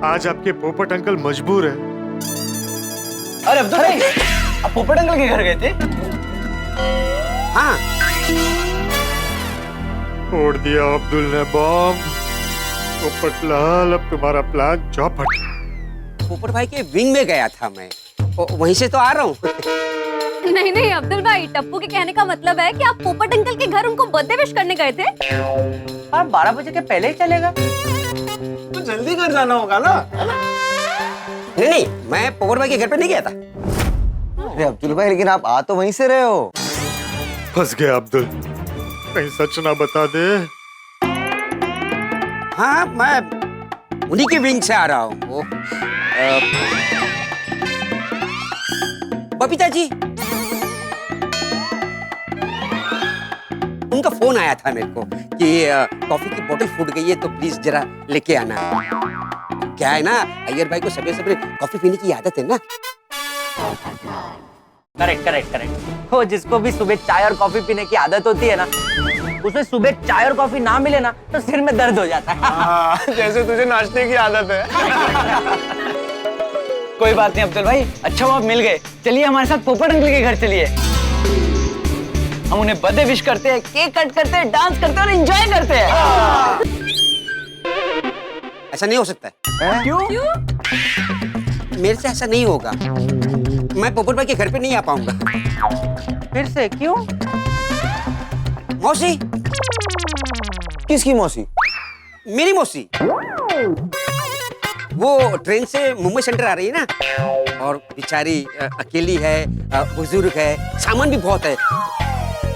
आज आपके पोपट अंकल मजबूर है। अरे अब्दुल भाई, आप पोपट अंकल के घर गए थे? हाँ। फोड़ दिया अब्दुल ने बॉम्ब। पोपटलाल, अब तुम्हारा प्लान चौपट। पोपट भाई के विंग में गया था मैं, वहीं से तो आ रहा हूँ। नहीं नहीं अब्दुल भाई, टप्पू के कहने का मतलब है कि आप पोपट अंकल के घर उनको बर्थडे विश करने गए थे। और 12 बजे के पहले ही चलेगा तो जल्दी घर जाना होगा ना? नहीं नहीं, मैं पोपट भाई के घर पे नहीं गया था। अरे अब्दुल भाई, लेकिन आप आ तो वहीं से रहे हो। फंस गया अब्दुल, कहीं सच ना बता दे। हाँ, मैं उन्हीं के विंग से आ रहा हूँ। बबीता जी, उनका फोन आया था मेरे को कि कॉफी की बोतल फूट गई है, तो प्लीज जरा लेके आना। क्या है ना, अय्यर भाई को सवेरे सवेरे कॉफी पीने की आदत है ना। Correct correct correct. वो जिसको भी सुबह चाय और कॉफी पीने की आदत होती है ना, उसे सुबह चाय और कॉफी ना मिले ना तो सिर में दर्द हो जाता है। जैसे तुझे नाश्ते की आदत है। कोई बात नहीं अब्दुल भाई, अच्छा वो आप मिल गए। चलिए हमारे साथ पोपट अंकल के घर चलिए। हम उन्हें बर्थडे विश करते हैं, केक कट करते हैं, डांस करते हैं और एंजॉय करते हैं। ऐसा नहीं हो सकता है। क्यों? मेरे से ऐसा नहीं होगा। मैं पोपट भाई के घर पे नहीं आ पाऊंगा। फिर से क्यों? मौसी। किसकी मौसी? मेरी मौसी। वो ट्रेन से मुंबई सेंटर आ रही है ना, और बेचारी अकेली है, बुजुर्ग है, सामान भी बहुत है,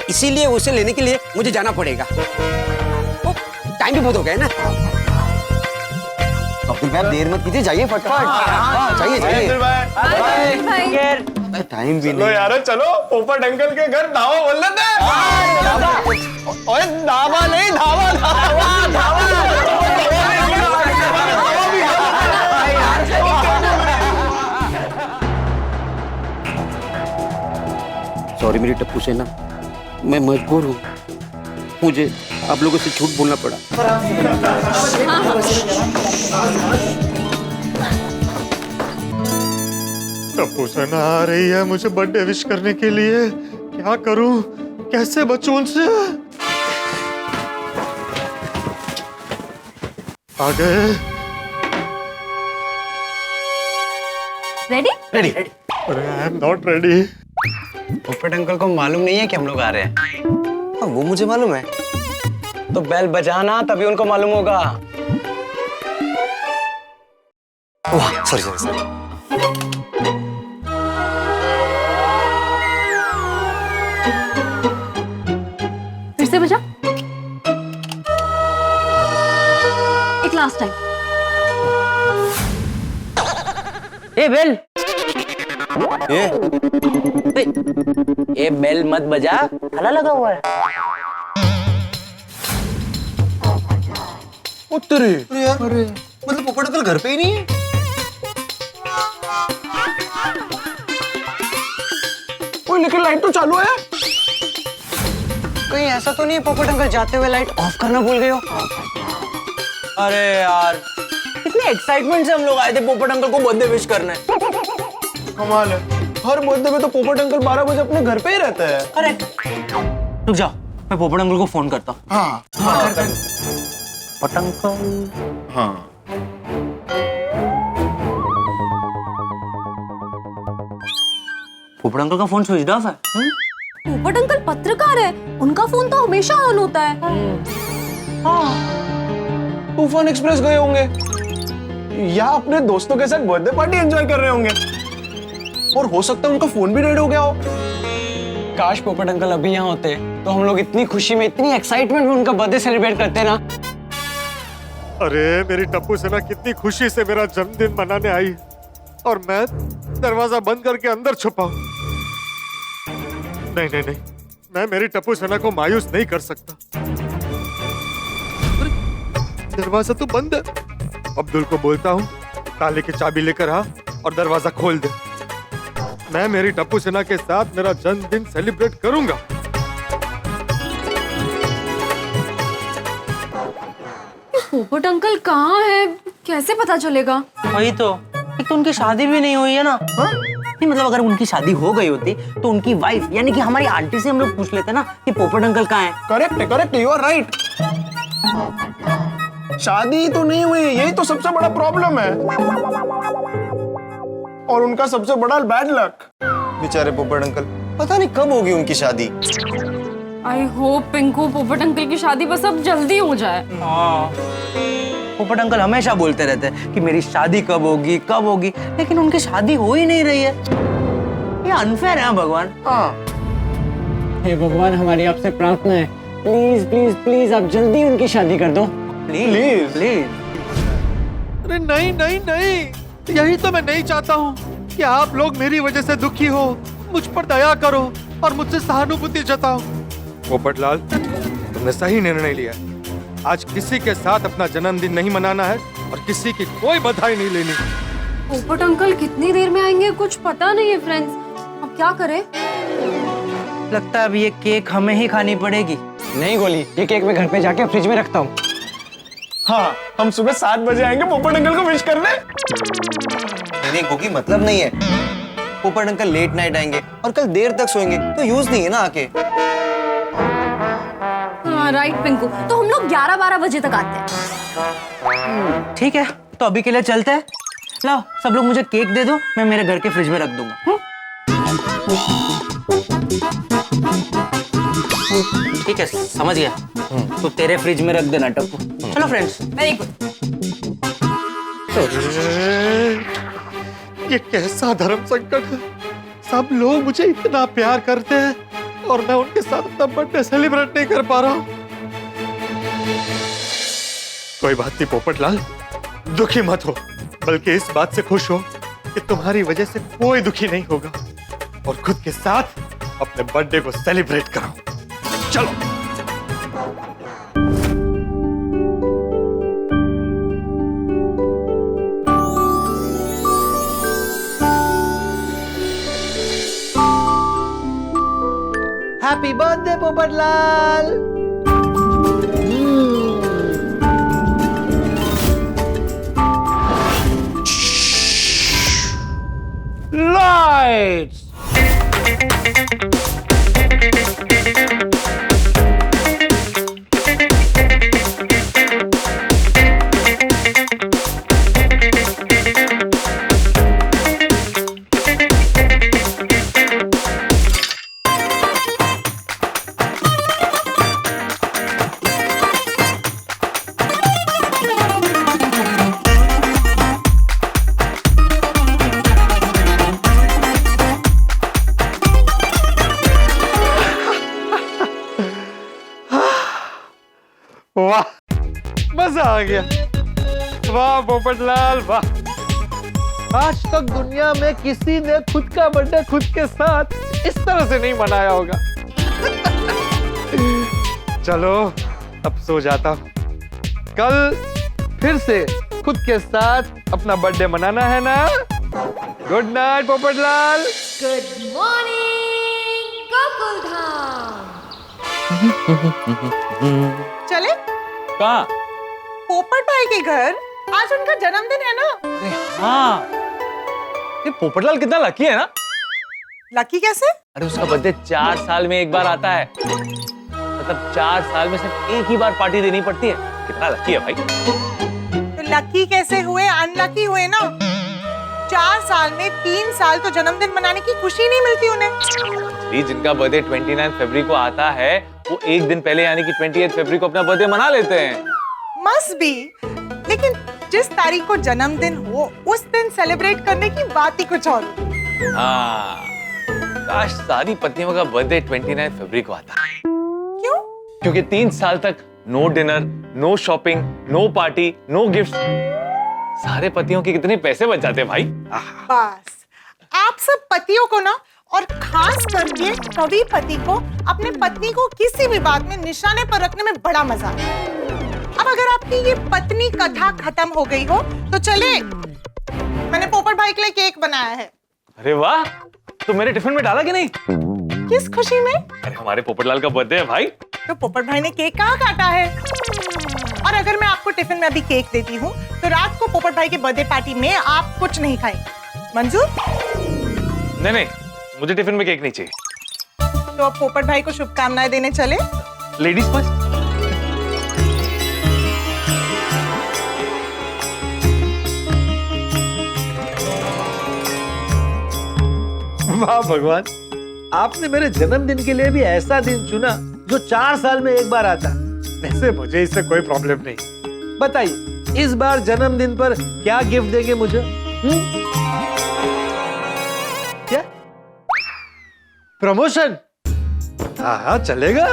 इसीलिए उसे लेने के लिए मुझे जाना पड़ेगा। टाइम भी बहुत हो गया है ना। अब्दुल भाई, देर मत कीजिए, जाइए फटाफट। जाइए जाइए। टाइम भी नहीं यार, चलो पोपट अंकल के घर धावा बोल लेते हैं। ओए धावा नहीं, धावा धावा धावा। सॉरी मेरी टप्पू सेना, मैं मजबूर हूँ, मुझे आप लोगों से झूठ बोलना पड़ा। टप्पू सेना आ रही है मुझे बर्थडे विश करने के लिए। क्या करूं, कैसे बचूं उनसे? आ गए। रेडी? रेडी। अरे आई एम नॉट रेडी। पोपट अंकल को मालूम नहीं है कि हम लोग आ रहे हैं? वो मुझे मालूम है। तो बेल बजाना, तभी उनको मालूम होगा। वाह, सॉरी सॉरी सॉरी। फिर से बजा। एक लास्ट टाइम। ए बेल, ये बेल मत बजा, ताला लगा हुआ है। उत्तरी यार, मतलब पोपट अंकल घर पे ही नहीं है। लेकिन लाइट तो चालू है। कहीं ऐसा तो नहीं है पोपट अंकल जाते हुए लाइट ऑफ करना भूल गए हो? अरे यार कितने एक्साइटमेंट से हम लोग आए थे पोपट अंकल को बर्थडे विश करने। कमाल है, हर बर्थडे में तो पोपट अंकल 12 बजे अपने घर पे ही रहते हैं। अरे रुक जाओ, मैं पोपट अंकल को फोन करता हूँ। हाँ पोपट अंकल। हाँ पोपट अंकल का फोन स्विच ऑफ है। पोपट अंकल पत्रकार है, उनका फोन तो हमेशा ऑन होता है। तूफान एक्सप्रेस गए होंगे या अपने दोस्तों के साथ बर्थडे पार्टी एंजॉय कर रहे होंगे, और हो सकता है उनका फोन भी डेड हो गया हो। काश पोपट अंकल अभी यहाँ होते तो हम लोग इतनी खुशी में, इतनी एक्साइटमेंट में उनका बर्थडे सेलिब्रेट करते ना। अरे मेरी टप्पू सेना कितनी खुशी से मेरा जन्मदिन मनाने आई और मैं दरवाजा बंद करके अंदर छुपा हूं। नहीं नहीं नहीं, मैं मेरी टप्पू सेना को मायूस नहीं कर सकता। अरे, दरवाजा तो बंद है। अब्दुल को बोलता हूँ ताले की चाबी लेकर आ और दरवाजा खोल दे। मैं मेरी टप्पू सेना के साथ मेरा जन्मदिन सेलिब्रेट करूंगा। पोपट अंकल कहाँ है, कैसे पता चलेगा? वही तो, एक तो उनकी शादी भी नहीं हुई है ना। नहीं मतलब अगर उनकी शादी हो गई होती तो उनकी वाइफ यानी कि हमारी आंटी से हम लोग पूछ लेते ना कि पोपट अंकल कहाँ हैं। Correct, you are right. शादी तो नहीं हुई, यही तो सबसे बड़ा प्रॉब्लम है, और उनका सबसे बड़ा बैड लक। बेचारे पोपट अंकल, पता नहीं कब होगी उनकी शादी। आई होप पिंकू पोपट अंकल की शादी बस अब जल्दी हो जाए। पोपट अंकल हमेशा बोलते रहते हैं कि मेरी शादी कब होगी, लेकिन उनकी शादी हो ही नहीं रही है। ये अनफेयर है भगवान। हे भगवान, हमारी आपसे प्रार्थना है, प्लीज प्लीज प्लीज आप जल्दी उनकी शादी कर दो। प्लीज। अरे नहीं नहीं नहीं, यही तो मैं नहीं चाहता हूँ कि आप लोग मेरी वजह से दुखी हो। मुझ पर दया करो और मुझसे सहानुभूति जताओ। पोपटलाल, तुमने सही निर्णय लिया। आज किसी के साथ अपना जन्मदिन नहीं मनाना है और किसी की कोई बधाई नहीं लेनी। पोपट अंकल कितनी देर में आएंगे कुछ पता नहीं है फ्रेंड्स, अब क्या करें? लगता है अब ये केक हमें ही खानी पड़ेगी। नहीं गोली, ये केक मैं घर पे जाके फ्रिज में रखता हूँ। हाँ, हम सुबह 7 बजे आएंगे पोपट अंकल को विश करने। नहीं गोगी, मतलब नहीं है। पोपट अंकल लेट नाइट आएंगे और कल देर तक सोएंगे तो यूज नहीं है ना आके। हाँ राइट पिंकू, तो हम लोग 11-12 बजे तक आते हैं। ठीक है, तो अभी के लिए चलते हैं। लाओ सब लोग मुझे केक दे दो, मैं मेरे घर के फ्रिज में रख दूंगा। ठीक है, समझ गया। तो तेरे फ्रिज में रख देना टप्पू। चलो फ्रेंड्स। Very good. ये कैसा धर्म संकट है। सब लोग मुझे इतना प्यार करते हैं और मैं उनके साथ अपना बर्थडे सेलिब्रेट नहीं कर पा रहा हूँ। कोई बात नहीं पोपटलाल, दुखी मत हो, बल्कि इस बात से खुश हो कि तुम्हारी वजह से कोई दुखी नहीं होगा और खुद के साथ अपने बर्थडे को सेलिब्रेट करो। चलो। Happy birthday Popatlal. Lights! वाह, मजा आ गया। वाह पोपटलाल वाह। आज तक दुनिया में किसी ने खुद का बर्थडे खुद के साथ इस तरह से नहीं मनाया होगा। चलो अब सो जाता हूं। कल फिर से खुद के साथ अपना बर्थडे मनाना है ना। Good night Popatlal. Good morning. Gokuldham. चले कहाँ? पोपट भाई के घर, आज उनका जन्मदिन है ना। हाँ, ये पोपटलाल कितना लकी है ना। लकी कैसे? अरे उसका बर्थडे 4 साल में एक बार आता है, मतलब 4 साल में सिर्फ एक ही बार पार्टी देनी पड़ती है। कितना लकी है भाई। तो लकी कैसे हुए, अनलकी हुए ना। 4 साल में 3 साल तो जन्मदिन मनाने की खुशी नहीं मिलती उन्हें। ये जिनका बर्थडे 29 फरवरी को आता है, वो एक दिन पहले यानी कि 28 फरवरी को अपना बर्थडे मना लेते हैं। मस्ट बी, लेकिन जिस तारीख को जन्मदिन हो उस दिन सेलिब्रेट करने की बात ही कुछ और। हाँ, काश सारी पत्नियों का बर्थडे 29 फरवरी को आता। क्यों? क्योंकि 3 साल तक no dinner, no shopping, no party, no gift. सारे पतियों के कितने पैसे बच जाते भाई। बस आप सब पतियों को ना, और खास करके कवि पति को अपने पत्नी को किसी भी बात में निशाने पर रखने में बड़ा मजा आता है। अब अगर आपकी ये पत्नी कथा खत्म हो गई हो तो चले, मैंने पोपट भाई के लिए केक बनाया है। अरे वाह, तो मेरे टिफिन में डाला कि नहीं? किस खुशी में? अरे हमारे पोपटलाल का बर्थडे है भाई। तो पोपट भाई ने केक कहाँ काटा है? और अगर मैं आपको टिफिन में अभी केक देती हूँ तो रात को पोपट भाई के बर्थडे पार्टी में आप कुछ नहीं खाएंगे, मंजूर? नहीं, मुझे टिफिन में केक नहीं चाहिए। तो अब पोपट भाई को शुभकामनाएं देने चले। Ladies first. वाह भगवान, आपने मेरे जन्मदिन के लिए भी ऐसा दिन चुना जो 4 साल में एक बार आता। वैसे मुझे इससे कोई प्रॉब्लम नहीं। बताइए, इस बार जन्मदिन पर क्या गिफ्ट देंगे मुझे? क्या प्रमोशन? हाँ चलेगा,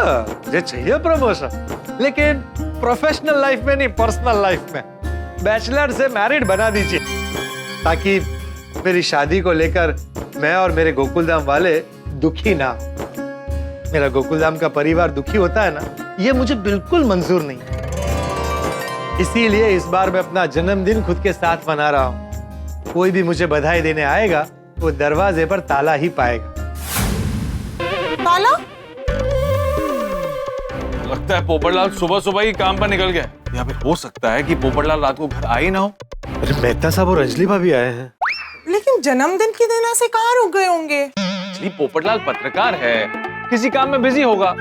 मुझे चाहिए प्रमोशन, लेकिन प्रोफेशनल लाइफ में नहीं, पर्सनल लाइफ में। बैचलर से मैरिड बना दीजिए, ताकि मेरी शादी को लेकर मैं और मेरे गोकुलधाम वाले दुखी ना। मेरा गोकुलधाम का परिवार दुखी होता है ना, ये मुझे बिल्कुल मंजूर नहीं। इसीलिए इस बार मैं अपना जन्मदिन खुद के साथ मना रहा हूँ। कोई भी मुझे बधाई देने आएगा वो दरवाजे पर ताला ही पाएगा। ताला? लगता है पोपटलाल सुबह सुबह ही काम पर निकल गया, या फिर हो सकता है कि पोपटलाल रात को घर आए ही ना हो। अरे मेहता साहब और अंजलि भाभी आए हैं। लेकिन जन्मदिन के दिन ऐसे कहाँ रुक गए होंगे? एक्चुअली पोपटलाल पत्रकार है, किसी काम में बिजी होगा,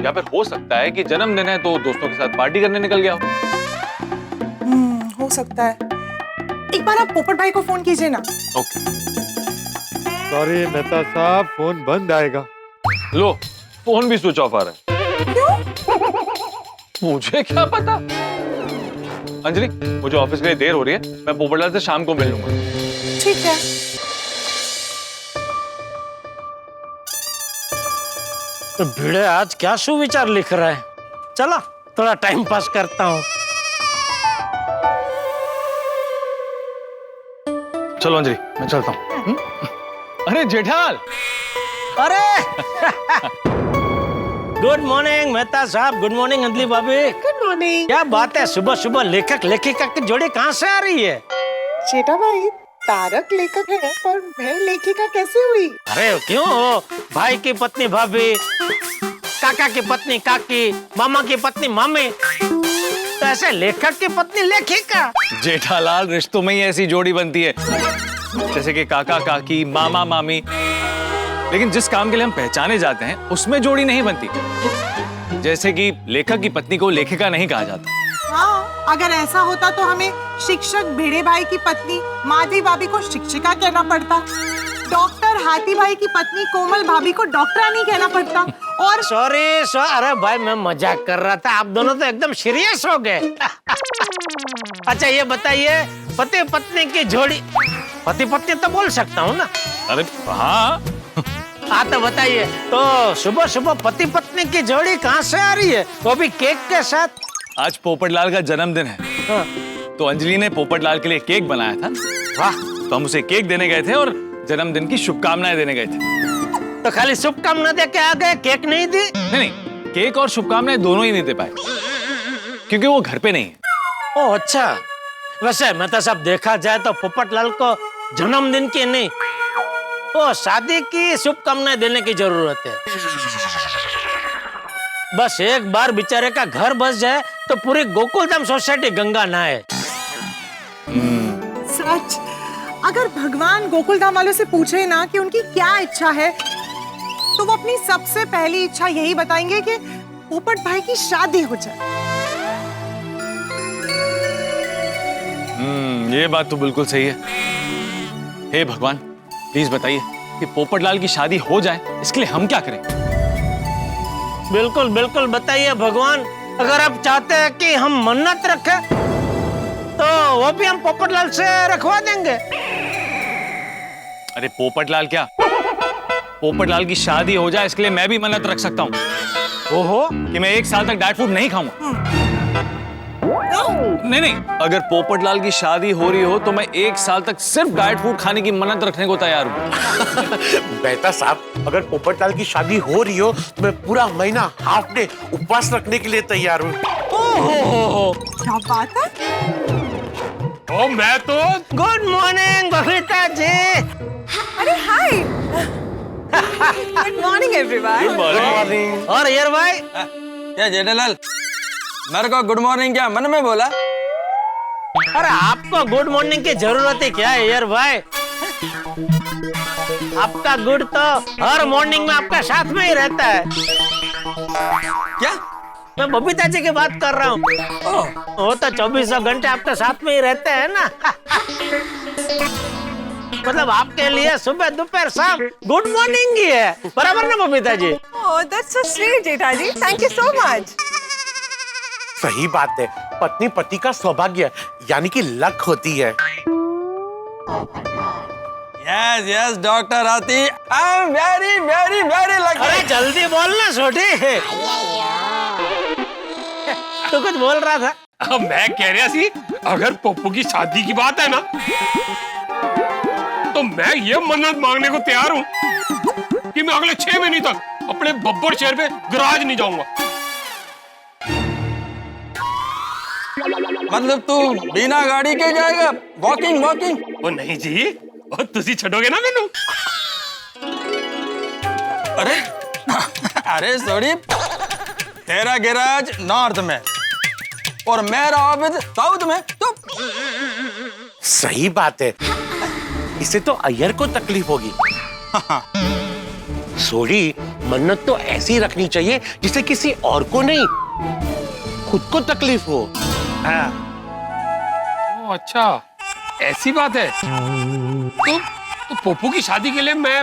या फिर हो सकता है कि जन्मदिन है तो दोस्तों के साथ पार्टी करने निकल गया हो सकता है। एक बार आप पोपट भाई को फोन कीजिए ना। ओके। सॉरी मेहता साहब, फोन बंद आएगा। लो, फोन भी स्विच ऑफ आ रहा है। क्यों? मुझे क्या पता। अंजलि, मुझे ऑफिस के लिए देर हो रही है, मैं पोपटलाल से शाम को मिल लूंगा। ठीक है। तो भिड़े आज क्या सुविचार लिख रहा है? चलो थोड़ा टाइम पास करता हूँ। चलो अंजलि, मैं चलता हूँ। अरे जेठालाल। अरे गुड मॉर्निंग मेहता साहब, गुड मॉर्निंग अंजलि भाभी। Good morning. क्या बात है, सुबह सुबह लेखक लेखिका की जोड़ी कहाँ से आ रही है? जेठा भाई, तारक लेखक है पर मैं लेखिका कैसे हुई? अरे क्यों, भाई की पत्नी भाभी, काका की पत्नी काकी, मामा की पत्नी मामी, तो ऐसे लेखक की पत्नी लेखिका। जेठालाल, रिश्तों में ही ऐसी जोड़ी बनती है, जैसे कि काका काकी, मामा मामी। लेकिन जिस काम के लिए हम पहचाने जाते हैं उसमें जोड़ी नहीं बनती। जैसे कि लेखक की पत्नी को लेखिका नहीं कहा जाता। हाँ, अगर ऐसा होता तो हमें शिक्षक भिड़े भाई की पत्नी माधवी भाभी को शिक्षिका कहना पड़ता, डॉक्टर हाथी भाई की पत्नी कोमल भाभी को डॉक्टरानी कहना पड़ता। और सॉरी, अरे भाई मैं मजाक कर रहा था, आप दोनों तो एकदम सीरियस हो गए। अच्छा ये बताइए, पति पत्नी की जोड़ी, पति पत्नी तो बोल सकता हूँ ना? अरे हाँ। हाँ तो बताइए, तो सुबह सुबह पति पत्नी की जोड़ी कहाँ से आ रही है, वो भी केक के साथ? आज पोपटलाल का जन्मदिन है। हाँ। तो अंजलि ने पोपटलाल के लिए केक बनाया था। वाह। तो हम उसे केक देने गए थे और जन्मदिन की शुभकामनाएं देने गए थे। तो खाली शुभकामनाएं दे के आ गए, केक नहीं दी? नहीं, केक और शुभकामनाएं दोनों ही नहीं दे पाए, क्योंकि वो घर पे नहीं है। ओह अच्छा। वैसे मेहता साहब देखा जाए तो पोपटलाल को जन्मदिन की नहीं, वो शादी की शुभकामनाएं देने की जरूरत है। बस एक बार बेचारे का घर बस जाए तो पूरी गोकुलधाम सोसाइटी गंगा नहाए। सच, अगर भगवान गोकुलधाम वालों से पूछे ना कि उनकी क्या इच्छा है, तो वो अपनी सबसे पहली इच्छा यही बताएंगे कि पोपट भाई की शादी हो जाए। ये बात तो बिल्कुल सही है। हे भगवान, प्लीज बताइए कि पोपटलाल की शादी हो जाए, इसके लिए हम क्या करें? बिल्कुल बिल्कुल बताइए भगवान। अगर आप चाहते हैं कि हम मन्नत रखें तो वो भी हम पोपटलाल से रखवा देंगे। अरे पोपटलाल क्या, पोपटलाल की शादी हो जाए इसके लिए मैं भी मन्नत रख सकता हूँ। ओहो, कि मैं 1 साल तक डाइट फूड नहीं खाऊंगा। नहीं, अगर पोपटलाल की शादी हो रही हो तो मैं 1 साल तक सिर्फ डाइट फूड खाने की मन्नत रखने को तैयार हूँ। बेटा साहब, अगर पोपटलाल की शादी हो रही हो तो मैं पूरा महीना हाफ डे उपवास रखने के लिए तैयार हूँ। क्या बात है? ओ मैं तो गुड मॉर्निंग बबीता जी। अरे hi, good morning everyone. Good morning. और यार भाई, क्या जेठालाल, मेरे को गुड मॉर्निंग क्या मन में बोला? अरे आपको गुड मॉर्निंग की जरूरत है क्या है यार भाई? आपका गुड तो हर मॉर्निंग में आपका साथ में ही रहता है। क्या? मैं बबीता जी की बात कर रहा हूँ। वो तो 24 घंटे आपके साथ में ही रहते हैं ना। मतलब आपके लिए सुबह दोपहर शाम गुड मॉर्निंग ही है, बराबर ना Babita ji? Oh, that's so sweet Jetha ji, thank you so much. सही बात है, पत्नी पति का सौभाग्य यानी कि लक होती है। यस यस डॉक्टर आती, I am very very very lucky. अरे जल्दी बोलना छोटी, तू कुछ बोल रहा था। मैं कह रहा सी, अगर पप्पू की शादी की बात है ना, तो मैं ये मन्नत मांगने को तैयार हूँ कि मैं अगले 6 महीने तक अपने बब्बर शहर पे गराज नहीं जाऊंगा। मतलब तू बिना गाड़ी के जाएगा, वॉकिंग वॉकिंग? ओ नहीं जी, ओ तुसी छोड़ोगे ना मैनू? अरे अरे सॉरी, तेरा गैराज नॉर्थ में और मेरा ऑफिस साउथ में, तो सही बात है, इसे तो अय्यर को तकलीफ होगी। सॉरी, मन्नत तो ऐसी रखनी चाहिए जिसे किसी और को नहीं, खुद को तकलीफ हो। ओ अच्छा, ऐसी बात है। तो पप्पू की शादी के लिए मैं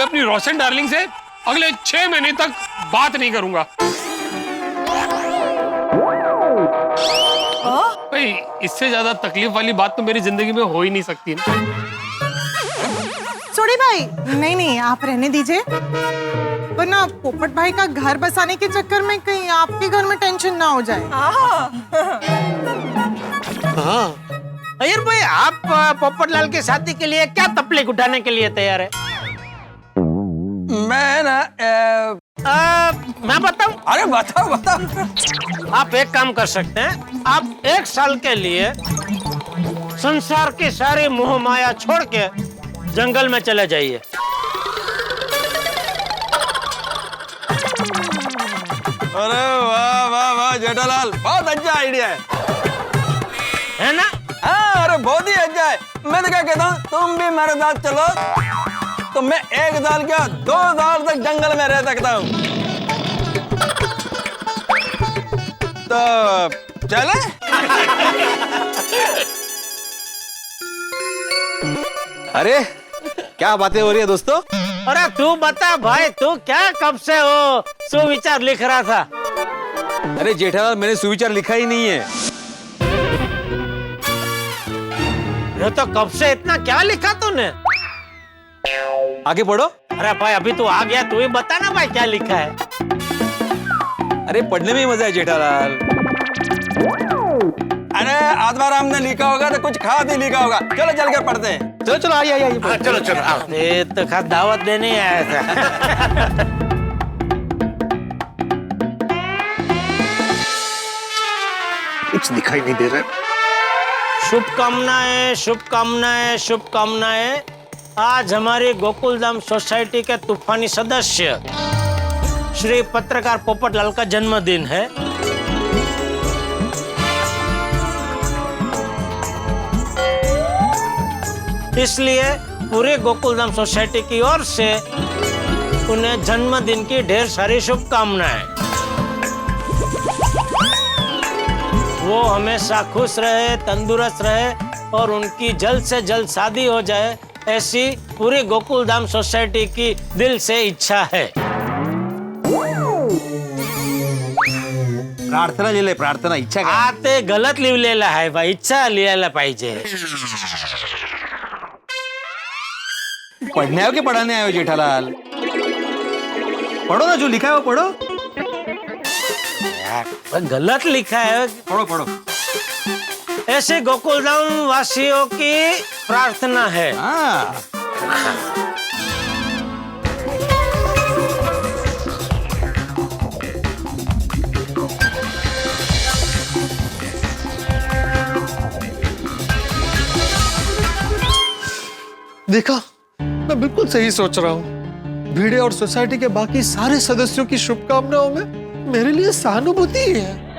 अपनी रोशन डार्लिंग से अगले 6 महीने तक बात नहीं करूंगा। भाई, इससे ज्यादा तकलीफ वाली बात तो मेरी जिंदगी में हो ही नहीं सकती ना। सोडी भाई, नहीं आप रहने दीजिए, वरना पोपट भाई का घर बसाने के चक्कर में कहीं आपके घर में टेंशन ना हो जाए। अय्यर भाई, आप पोपटलाल की शादी के लिए क्या तकलीफ उठाने के लिए तैयार है? मैं ना मैं बताऊं? अरे बताओ बताओ। आप एक काम कर सकते हैं, आप 1 साल के लिए संसार की सारी मोह माया छोड़ के जंगल में चले जाइए। अरे वाह वाह वाह जेठालाल, बहुत अच्छा आइडिया है ना? हाँ, अरे बहुत ही अच्छा है। मैं तो क्या कहता हूँ, तुम भी मेरे साथ चलो तो मैं 1 साल क्या 2 साल तक जंगल में रह सकता हूँ। तो चले? अरे क्या बातें हो रही है दोस्तों? अरे तू बता भाई, तू क्या कब से हो सुविचार लिख रहा था? अरे जेठालाल, मैंने सुविचार लिखा ही नहीं है। ये तो कब से इतना क्या लिखा तूने? आगे पढ़ो। अरे भाई, अभी तू आ गया, तू ही बता ना भाई क्या लिखा है। अरे पढ़ने में ही मजा है जेठालाल। अरे आत्माराम ने लिखा होगा तो कुछ खास ही लिखा होगा। चलो चल कर पढ़ते हैं। चलो चलो, आइए चलो चलो। ये तो खास दावत देने आया था। कुछ दिखाई नहीं दे रहा है। शुभकामनाएं शुभकामनाएं शुभकामनाएं, आज हमारी गोकुलधाम सोसाइटी के तूफानी सदस्य श्री पत्रकार पोपटलाल का जन्मदिन है। इसलिए पूरे गोकुलधाम सोसाइटी की ओर से उन्हें जन्मदिन की ढेर सारी शुभकामनाएं। वो हमेशा खुश रहे, तंदुरुस्त रहे और उनकी जल्द से जल्द शादी हो जाए, ऐसी पूरी गोकुलधाम सोसाइटी की दिल से इच्छा है। प्रार्थना लिहिले, प्रार्थना, इच्छा काय? ते गलत लिहिलेलं आहे बा, इच्छा लिहायला पाहिजे। पढ़ने आए हो कि पढ़ाने आए हो जेठालाल? पढ़ो ना, जो लिखा है वो पढ़ो। यार गलत लिखा है। पढ़ो पढ़ो। ऐसे गोकुलधाम वासियों की प्रार्थना है। हाँ। देखा, मैं बिल्कुल सही सोच रहा हूँ। भिड़े और सोसाइटी के बाकी सारे सदस्यों की शुभकामनाओं में मेरे लिए सहानुभूति है।